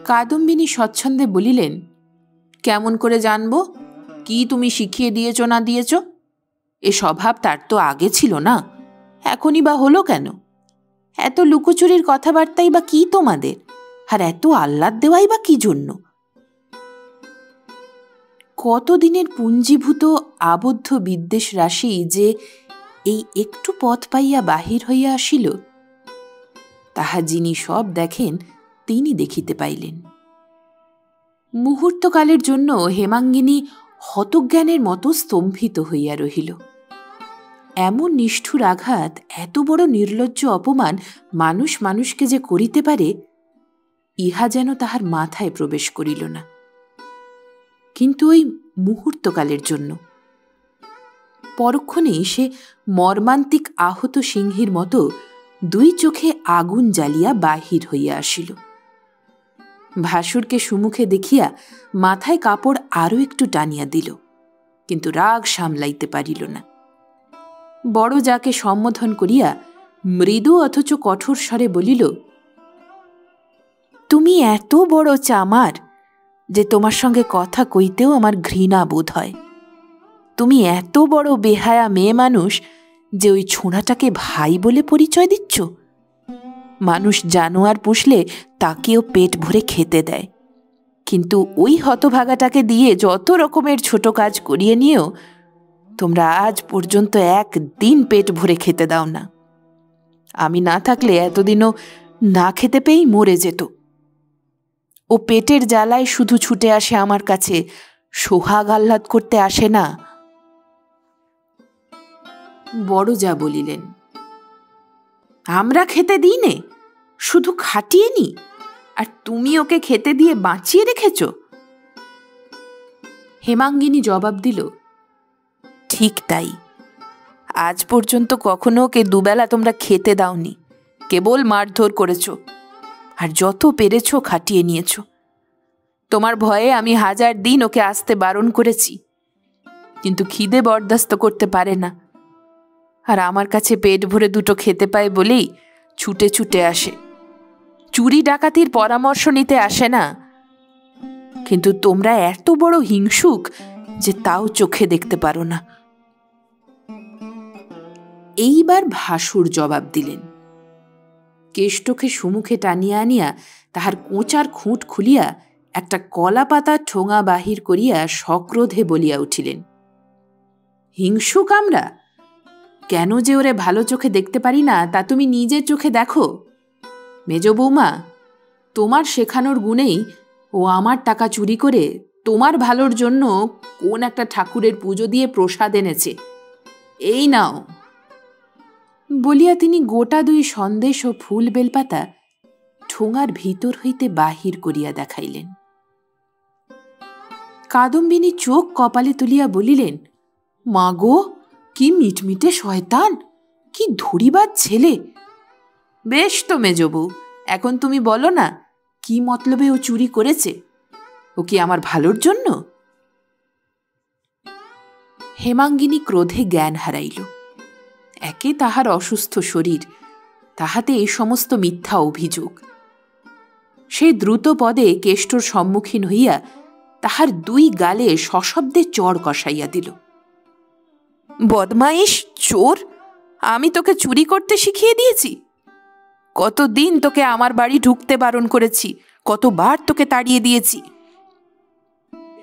কাদম্বিনী স্বচ্ছন্দে বলিলেন, কেমন করে জানব কি তুমি শিখিয়ে দিয়েছ না দিয়েছ? এ স্বভাব তার তো আগে ছিল না, এখনই বা হলো কেন? এত লুকোচুরির কথাবার্তাই বা কি তোমাদের, আর এত আহ্লাদ দেওয়াই বা কি জন্য? কতদিনের পুঞ্জীভূত আবদ্ধ বিদ্বেষ রাশি যে এই একটু পথ পাইয়া বাহির হইয়া আসিল, তাহা যিনি সব দেখেন তিনি দেখিতে পাইলেন। মুহূর্তকালের জন্য হেমাঙ্গিনী হতজ্ঞানের মতো স্তম্ভিত হইয়া রহিল। এমন নিষ্ঠুর আঘাত, এত বড় নির্লজ্জ অপমান মানুষ মানুষকে যে করিতে পারে, ইহা যেন তাহার মাথায় প্রবেশ করিল না। কিন্তু ওই মুহূর্তকালের জন্য। পরক্ষণেই সে মর্মান্তিক আহত সিংহীর মতো 2 চোখে আগুন জ্বালিয়া বাহির হইয়া আসিল। ভাসুরকে সুমুখে দেখিয়া মাথায় কাপড় আরো একটু টানিয়া দিল, কিন্তু রাগ সামলাইতে পারিল না। বড় যাকে সম্বোধন করিয়া মৃদু অথচ কঠোর স্বরে বলিল, তুমি এত বড় চামার যে তোমার সঙ্গে কথা কইতেও আমার ঘৃণা বোধ হয়। তুমি এত বড় বেহায়া মেয়ে মানুষ যে ওই ছোঁড়াটাকে ভাই বলে পরিচয় দিচ্ছ। মানুষ জানোয়ার পুষলে তাকেও পেট ভরে খেতে দেয়, কিন্তু ওই হতভাগাটাকে দিয়ে যত রকমের ছোট কাজ করিয়ে নিয়েও তোমরা আজ পর্যন্ত 1 দিন পেট ভরে খেতে দাও না। আমি না থাকলে এতদিনও না খেতে পেয়েই মরে যেত। ও পেটের জ্বালায় শুধু ছুটে আসে আমার কাছে, সোহাগ আহ্লাদ করতে আসে না। বড় যা বলিলেন, আমরা খেতে দিই নে, শুধু খাটিয়ে নি, আর তুমি ওকে খেতে দিয়ে বাঁচিয়ে রেখেছ? হেমাঙ্গিনী জবাব দিল, ঠিক তাই। আজ পর্যন্ত কখনো ওকে দুবেলা তোমরা খেতে দাওনি, কেবল মারধর করেছ, আর যত পেরেছ খাটিয়ে নিয়েছ। তোমার ভয়ে আমি 1000 দিন ওকে আসতে বারণ করেছি, কিন্তু খিদে বরদাস্ত করতে পারে না, আর আমার কাছে পেট ভরে দুটো খেতে পায় বলেই ছুটে ছুটে আসে। চুরি ডাকাতির পরামর্শ নিতে আসে না, কিন্তু তোমরা এত বড় হিংসুক যে তাও চোখে দেখতে পারো না। এইবার ভাসুর জবাব দিলেন। কেষ্টকে সুমুখে টানিয়া আনিয়া তাহার কোঁচার খুঁট খুলিয়া একটা কলা পাতার ঠোঙা বাহির করিয়া সক্রোধে বলিয়া উঠিলেন, হিংসুক আমরা? কেন যে ওরে ভালো চোখে দেখতে পারি না তা তুমি নিজের চোখে দেখো। মেজ বৌমা, তোমার শেখানোর গুণেই ও আমার টাকা চুরি করে তোমার ভালোর জন্য কোন একটা ঠাকুরের পুজো দিয়ে প্রসাদ এনেছে, এই নাও। বলিয়া তিনি গোটা 2 সন্দেশ ও ফুল বেলপাতা ঠোঙার ভিতর হইতে বাহির করিয়া দেখাইলেন। কাদম্বিনী চোখ কপালে তুলিয়া বলিলেন, মা গো, কি মিটমিটে শয়তান, কি ধরিবার ছেলে! বেশ তো মেজবউ, এখন তুমি বলো না, কি মতলবে ও চুরি করেছে? ও কি আমার ভালোর জন্য? হেমাঙ্গিনী ক্রোধে জ্ঞান হারাইল। একে তাহার অসুস্থ শরীর, তাহাতে এই সমস্ত মিথ্যা অভিযোগ। সে দ্রুত পদে কেষ্টর সম্মুখীন হইয়া তাহার 2 গালে সশব্দে চড় কষাইয়া দিল। বদমাইশ, চোর! আমি তোকে চুরি করতে শিখিয়ে দিয়েছি? কতদিন তোকে আমার বাড়ি ঢুকতে বারণ করেছি, কতবার তোকে তাড়িয়ে দিয়েছি।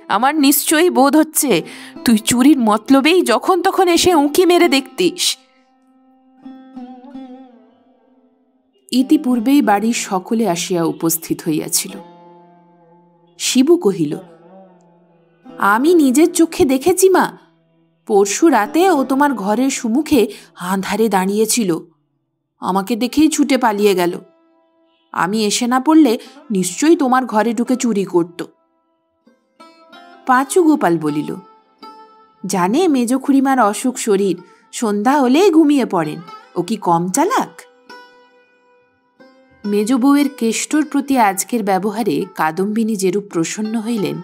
আমার নিশ্চয়ই বোধ হচ্ছে তুই চুরির মতলবেই যখন তখন এসে উঁকি মেরে দেখতিস। ইতিপূর্বেই বাড়ির সকলে আসিয়া উপস্থিত হইয়াছিল। শিবু কহিল, আমি নিজের চোখে দেখেছি মা, পরশু রাতে ও তোমার ঘরের সুমুখে আঁধারে দাঁড়িয়েছিল, আমাকে দেখেই ছুটে পালিয়ে গেল। আমি এসে না পড়লে নিশ্চয়ই তোমার ঘরে ঢুকে চুরি করত। পাঁচু গোপাল বলিল, জানে মেজ খুড়িমার অসুখ শরীর, সন্ধ্যা হলেই ঘুমিয়ে পড়েন, ও কি কম চালাক? মেজ বউয়ের কেষ্টর প্রতি আজকের ব্যবহারে কাদম্বিনী যেরূপ প্রসন্ন হইলেন,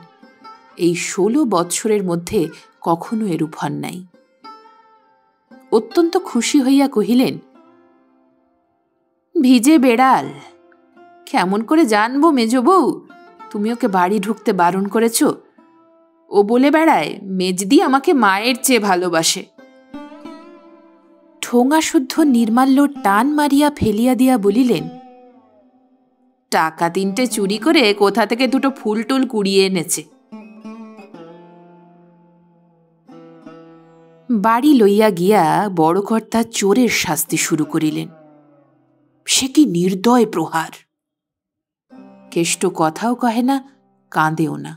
এই 16 বৎসরের মধ্যে কখনো এরূপ হন নাই। অত্যন্ত খুশি হইয়া কহিলেন, ভিজে বেড়াল, কেমন করে জানবো মেজ বউ তুমি ওকে বাড়ি ঢুকতে বারণ করেছ? ও বলে বেড়ায় মেজদি আমাকে মায়ের চেয়ে ভালোবাসে। ঠোঙা শুদ্ধ নির্মাল্য টান মারিয়া ফেলিয়া দিয়া বলিলেন, টাকা 3টে চুরি করে কোথা থেকে 2টো ফুল টুল কুড়িয়ে এনেছে। বাড়ি লইয়া গিয়া বড় কর্তা চোরের শাস্তি শুরু করিলেন। সে কি নির্দয় প্রহার! কেষ্ট কথাও কহে না, কাঁদেও না।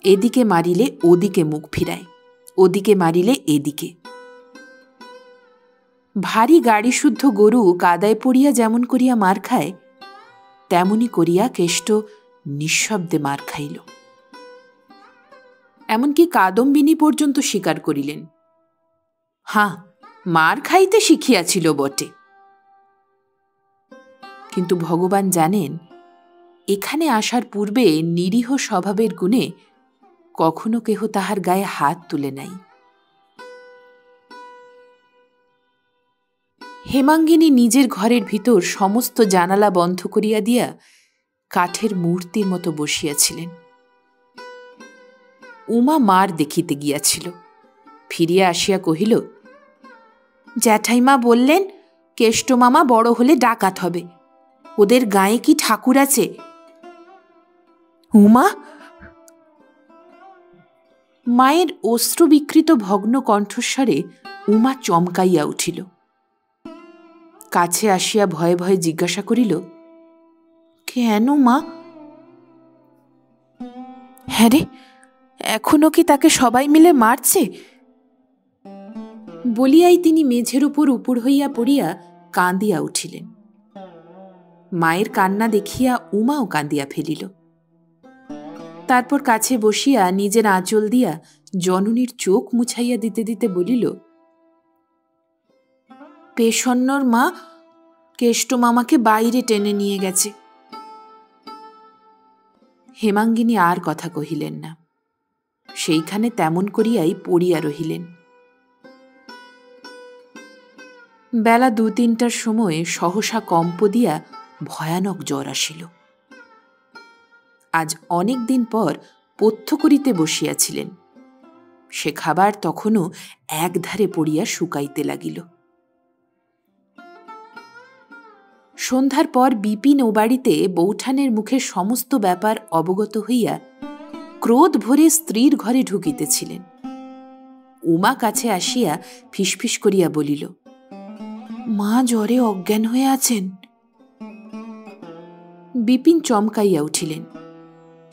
এদিকে মারিলে ওদিকে মুখ ফিরায়, ওদিকে মারিলে এদিকে। ভারী গাড়ি শুদ্ধ গরু কাদায় পড়িয়া যেমন করিয়া মার খায়, তেমনি করিয়া কেষ্ট নিঃশব্দে মার খাইল। এমনকি কাদম্বিনী পর্যন্ত স্বীকার করিলেন, হাঁ, মার খাইতে শিখিয়াছিল বটে। কিন্তু ভগবান জানেন, এখানে আসার পূর্বে নিরীহ স্বভাবের গুণে কখনো কেহ তাহার গায়ে হাত তুলে নাই। হেমাঙ্গিনী নিজের ঘরের ভিতর সমস্ত জানালা বন্ধ করিয়া দিয়া কাঠের মূর্তির মতো বসিয়াছিলেন। উমা মার দেখিতে গিয়াছিল, ফিরিয়া আসিয়া কহিল, জ্যাঠাইমা বললেন কেষ্ট মামা বড় হলে ডাকাত হবে, ওদের গায়ে কি ঠাকুর আছে? উমা! মায়ের অশ্রুবিকৃত ভগ্ন কণ্ঠস্বরে উমা চমকাইয়া উঠিল। কাছে আসিয়া ভয়ে ভয়ে জিজ্ঞাসা করিল, কেন মা, হ্যাঁ রে, এখনো কি তাকে সবাই মিলে মারছে? বলিয়াই তিনি মেঝের উপর উপুড় হইয়া পড়িয়া কাঁদিয়া উঠিলেন। মায়ের কান্না দেখিয়া উমাও কাঁদিয়া ফেলিল। তারপর কাছে বসিয়া নিজের আঁচল দিয়া জননীর চোখ মুছাইয়া দিতে দিতে বলিল, পেশন্নর মা কেষ্ট মামাকে বাইরে টেনে নিয়ে গেছে। হেমাঙ্গিনী আর কথা কহিলেন না, সেইখানে তেমন করিয়াই পড়িয়া রহিলেন। বেলা 2-3টার সময় সহসা কম্প দিয়া ভয়ানক জ্বর আসিল। আজ অনেক দিন পর পথ্য করিতে বসিয়াছিলেন, সে খাবার তখনও একধারে পড়িয়া শুকাইতে লাগিল। সন্ধ্যার পর বিপিন ও বাড়িতে বৌঠানের মুখে সমস্ত ব্যাপার অবগত হইয়া ক্রোধ ভরে স্ত্রীর ঘরে ঢুকিতেছিলেন। উমা কাছে আসিয়া ফিসফিস করিয়া বলিল, মা জ্বরে অজ্ঞান হয়ে আছেন। বিপিন চমকাইয়া উঠিলেন,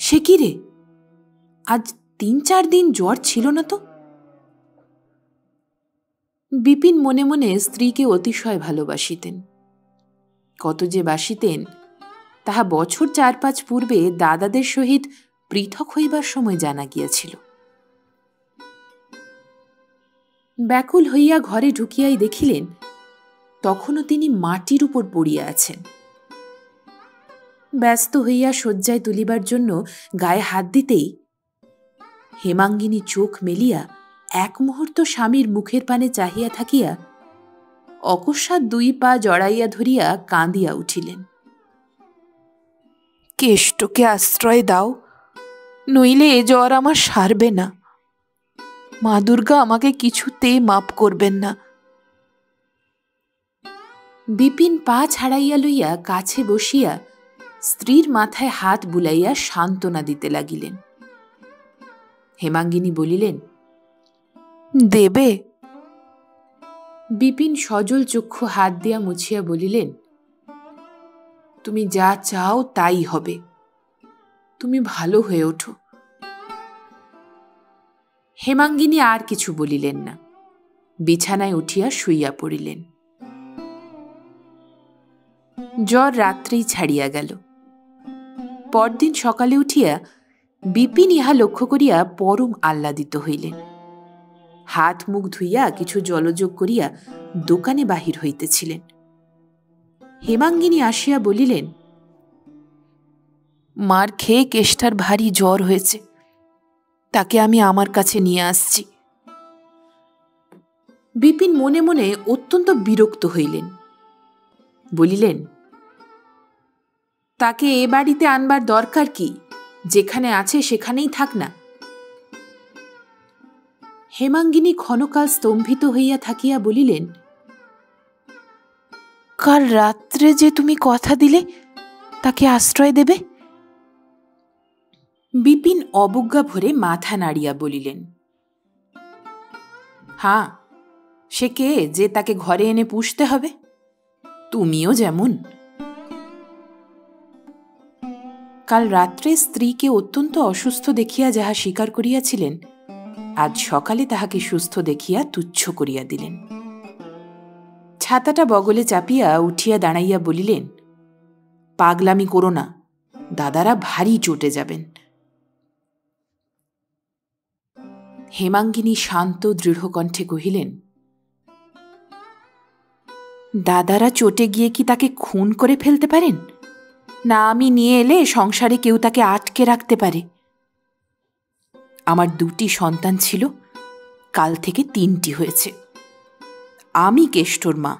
সে কি রে, আজ 3-4 দিন জ্বর ছিল না তো? বিপিন মনে মনে স্ত্রীকে অতিশয় ভালোবাসিতেন। কত যে বাসিতেন তাহা বছর 4-5 পূর্বে দাদাদের সহিত পৃথক হইবার সময় জানা গিয়াছিল। ব্যাকুল হইয়া ঘরে ঢুকিয়াই দেখিলেন তখনও তিনি মাটির উপর পড়িয়া আছেন। ব্যস্ত হইয়া শয্যায় তুলিবার জন্য গায়ে হাত দিতেই হেমাঙ্গিনী চোখ মেলিয়া এক মুহূর্ত স্বামীর মুখের পানে চাহিয়া থাকিয়া অকস্মাৎ 2 পা জড়াইয়া ধরিয়া কাঁদিয়া উঠিলেন। কেষ্টকে আশ্রয় দাও, নইলে এ জ্বর আমার সারবে না। মা দুর্গা আমাকে কিছুতেই মাপ করবেন না। বিপিন পা ছাড়াইয়া লইয়া কাছে বসিয়া স্ত্রীর মাথায় হাত বুলাইয়া সান্ত্বনা দিতে লাগিলেন। হেমাঙ্গিনী বলিলেন, দেবে? বিপিন সজল চক্ষু হাত দিয়া মুছিয়া বলিলেন, তুমি যা চাও তাই হবে, তুমি ভালো হয়ে ওঠো। হেমাঙ্গিনী আর কিছু বলিলেন না, বিছানায় উঠিয়া শুইয়া পড়িলেন। জ্বর রাত্রেই ছাড়িয়া গেল। পরদিন সকালে উঠিয়া বিপিন ইহা লক্ষ্য করিয়া পরম আহ্লাদিত হইলেন। হাত মুখ ধুইয়া কিছু জলযোগ করিয়া দোকানে বাহির হইতেছিলেন। হেমাঙ্গিনী আসিয়া বলিলেন, মার খেয়ে কেষ্টার ভারী জ্বর হয়েছে, তাকে আমি আমার কাছে নিয়ে আসছি। বিপিন মনে মনে অত্যন্ত বিরক্ত হইলেন। বলিলেন, তাকে এ বাড়িতে আনবার দরকার কি? যেখানে আছে সেখানেই থাক না। হেমাঙ্গিনী ক্ষণকাল স্তম্ভিত হইয়া থাকিয়া বলিলেন, কাল রাত্রে যে তুমি কথা দিলে তাকে আশ্রয় দেবে? বিপিন অবজ্ঞা ভরে মাথা নাড়িয়া বলিলেন, হাঁ, সে কে যে তাকে ঘরে এনে পুষতে হবে? তুমিও যেমন। কাল রাত্রে স্ত্রীকে অত্যন্ত অসুস্থ দেখিয়া যাহা স্বীকার করিয়াছিলেন, আজ সকালে তাহাকে সুস্থ দেখিয়া তুচ্ছ করিয়া দিলেন। ছাতাটা বগলে চাপিয়া উঠিয়া দাঁড়াইয়া বলিলেন, পাগলামি করো না, দাদারা ভারী চটে যাবেন। হেমাঙ্গিনী শান্ত দৃঢ় কণ্ঠে কহিলেন, দাদারা চটে গিয়ে কি তাকে খুন করে ফেলতে পারেন? না আমি নিয়ে এলে সংসারে কেউ তাকে আটকে রাখতে পারে? আমার 2টি সন্তান ছিল, কাল থেকে 3টি হয়েছে। আমি কেষ্টর মা।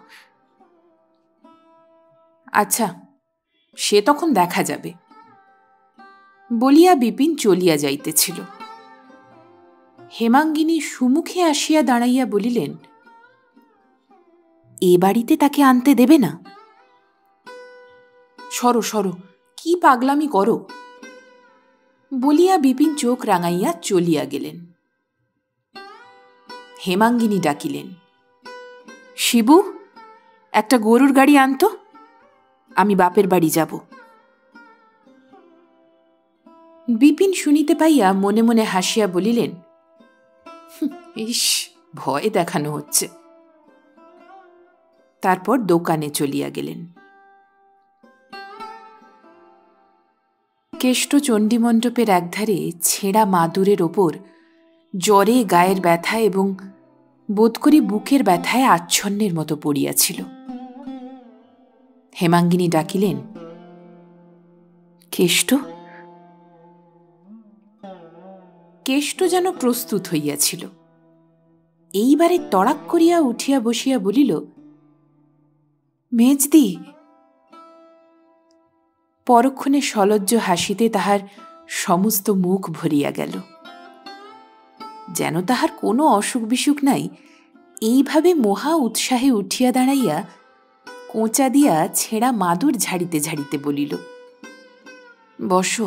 আচ্ছা, সে তখন দেখা যাবে বলিয়া বিপিন চলিয়া যাইতেছিল। হেমাঙ্গিনী সুমুখে আসিয়া দাঁড়াইয়া বলিলেন, এ বাড়িতে তাকে আনতে দেবে না? সরো সরো, কি পাগলামি করো বলিয়া বিপিন চোখ রাঙাইয়া চলিয়া গেলেন। হেমাঙ্গিনী ডাকিলেন, শিবু, একটা গরুর গাড়ি আনতো, আমি বাপের বাড়ি যাব। বিপিন শুনিতে পাইয়া মনে মনে হাসিয়া বলিলেন, ইস, ভয় দেখানো হচ্ছে। তারপর দোকানে চলিয়া গেলেন। কেষ্ট চণ্ডীমণ্ডপের একধারে ছেঁড়া মাদুরের ওপর জ্বরে, গায়ের ব্যথা এবং বোধ করি বুকের ব্যথায় আচ্ছন্নের মতো পড়িয়াছিল। হেমাঙ্গিনী ডাকিলেন, কেষ্ট। কেষ্ট যেন প্রস্তুত হইয়াছিল। এইবারে তড়াক করিয়া উঠিয়া বসিয়া বলিল, মেজদি। পরক্ষণে সলজ্জ হাসিতে তাহার সমস্ত মুখ ভরিয়া গেল। যেন তাহার কোনো অসুখ বিসুখ নাই, এইভাবে মহা উৎসাহে উঠিয়া দাঁড়াইয়া কোঁচা দিয়া ছেঁড়া মাদুর ঝাড়িতে ঝাড়িতে বলিল, বসো।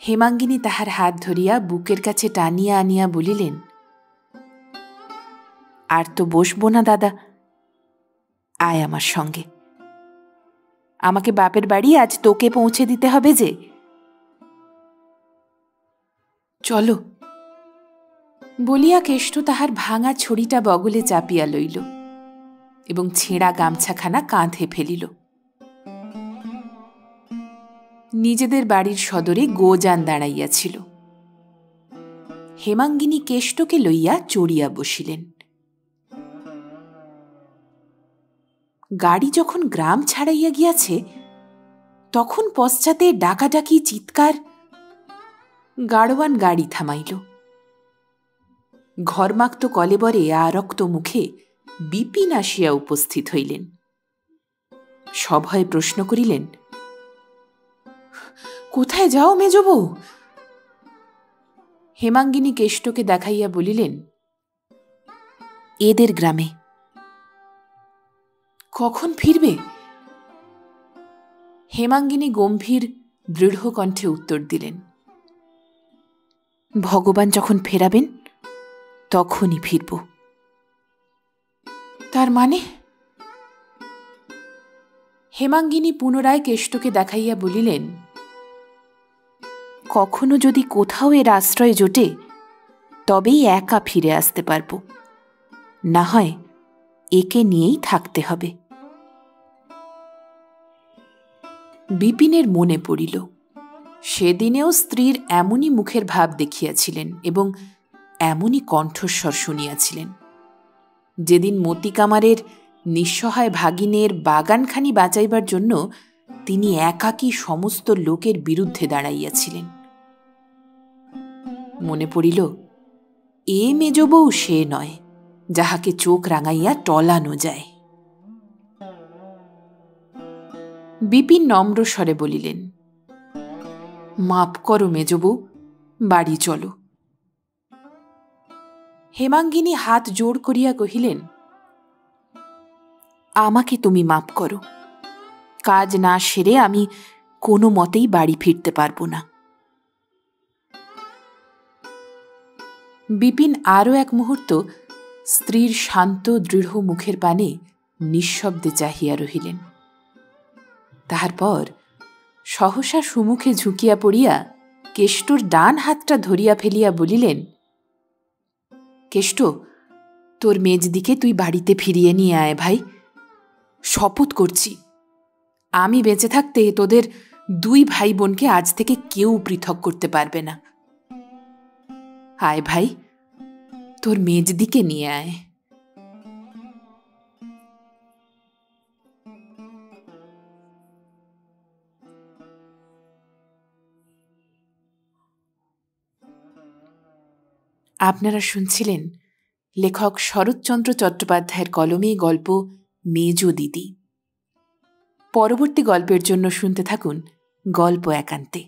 হেমাঙ্গিনী তাহার হাত ধরিয়া বুকের কাছে টানিয়া আনিয়া বলিলেন, আর তো বসবো না দাদা, আয় আমার সঙ্গে। আমাকে বাপের বাড়ি আজ তোকে পৌঁছে দিতে হবে যে, চলো। বলিয়া কেষ্ট তাহার ভাঙা ছড়িটা বগলে চাপিয়া লইল এবং ছেঁড়া গামছাখানা কাঁধে ফেলিল। নিজেদের বাড়ির সদরে গোযান দাঁড়াইয়াছিল। হেমাঙ্গিনী কেষ্টকে লইয়া চড়িয়া বসিলেন। গাড়ি যখন গ্রাম ছাড়াইয়া গিয়াছে, তখন পশ্চাতে ডাকাডাকি চিৎকার। গাড়োয়ান গাড়ি থামাইল। ঘরমাক্ত কলেবরে আরক্ত মুখে বিপিন আসিয়া উপস্থিত হইলেন। সভয়ে প্রশ্ন করিলেন, কোথায় যাও মেজবউ? হেমাঙ্গিনী কেষ্টকে দেখাইয়া বলিলেন, এদের গ্রামে। কখন ফিরবে? হেমাঙ্গিনী গম্ভীর দৃঢ় কণ্ঠে উত্তর দিলেন, ভগবান যখন ফেরাবেন তখনই ফিরব। তার মানে? হেমাঙ্গিনী পুনরায় কেষ্টকে দেখাইয়া বলিলেন, কখনো যদি কোথাও এর আশ্রয় জোটে, তবেই একা ফিরে আসতে পারব, না হয় একে নিয়েই থাকতে হবে। বিপিনের মনে পড়িল, সেদিনেও স্ত্রীর এমনই মুখের ভাব দেখিয়াছিলেন এবং এমনই কণ্ঠস্বর শুনিয়াছিলেন, যেদিন মতিকামারের নিঃসহায় ভাগিনের বাগানখানি বাঁচাইবার জন্য তিনি একাকী সমস্ত লোকের বিরুদ্ধে দাঁড়াইয়াছিলেন। মনে পড়িল, এ মেজবউ সে নয় যাহাকে চোখ রাঙাইয়া টলানো যায়। বিপিন নম্র স্বরে বলিলেন, মাপ করো মেজবউ, বাড়ি চলো। হেমাঙ্গিনী হাত জোড় করিয়া কহিলেন, আমাকে তুমি মাপ করো, কাজ না সেরে আমি কোনো মতেই বাড়ি ফিরতে পারব না। বিপিন আরও এক মুহূর্ত স্ত্রীর শান্ত দৃঢ় মুখের পানে নিঃশব্দে চাহিয়া রহিলেন। তাহার পর সহসা সুমুখে ঝুঁকিয়া পড়িয়া কেষ্টর ডান হাতটা ধরিয়া ফেলিয়া বলিলেন, কেষ্ট, তোর মেজদিকে তুই বাড়িতে ফিরিয়ে নিয়ে আয় ভাই। শপথ করছি, আমি বেঁচে থাকতে তোদের দুই ভাই বোনকে আজ থেকে কেউ পৃথক করতে পারবে না। আয় ভাই, তোর মেজদিকে নিয়ে আয়। আপনারা শুনছিলেন লেখক শরৎচন্দ্র চট্টোপাধ্যায়ের কলমে গল্প মেজ দিদি। পরবর্তী গল্পের জন্য শুনতে থাকুন গল্প একান্তে।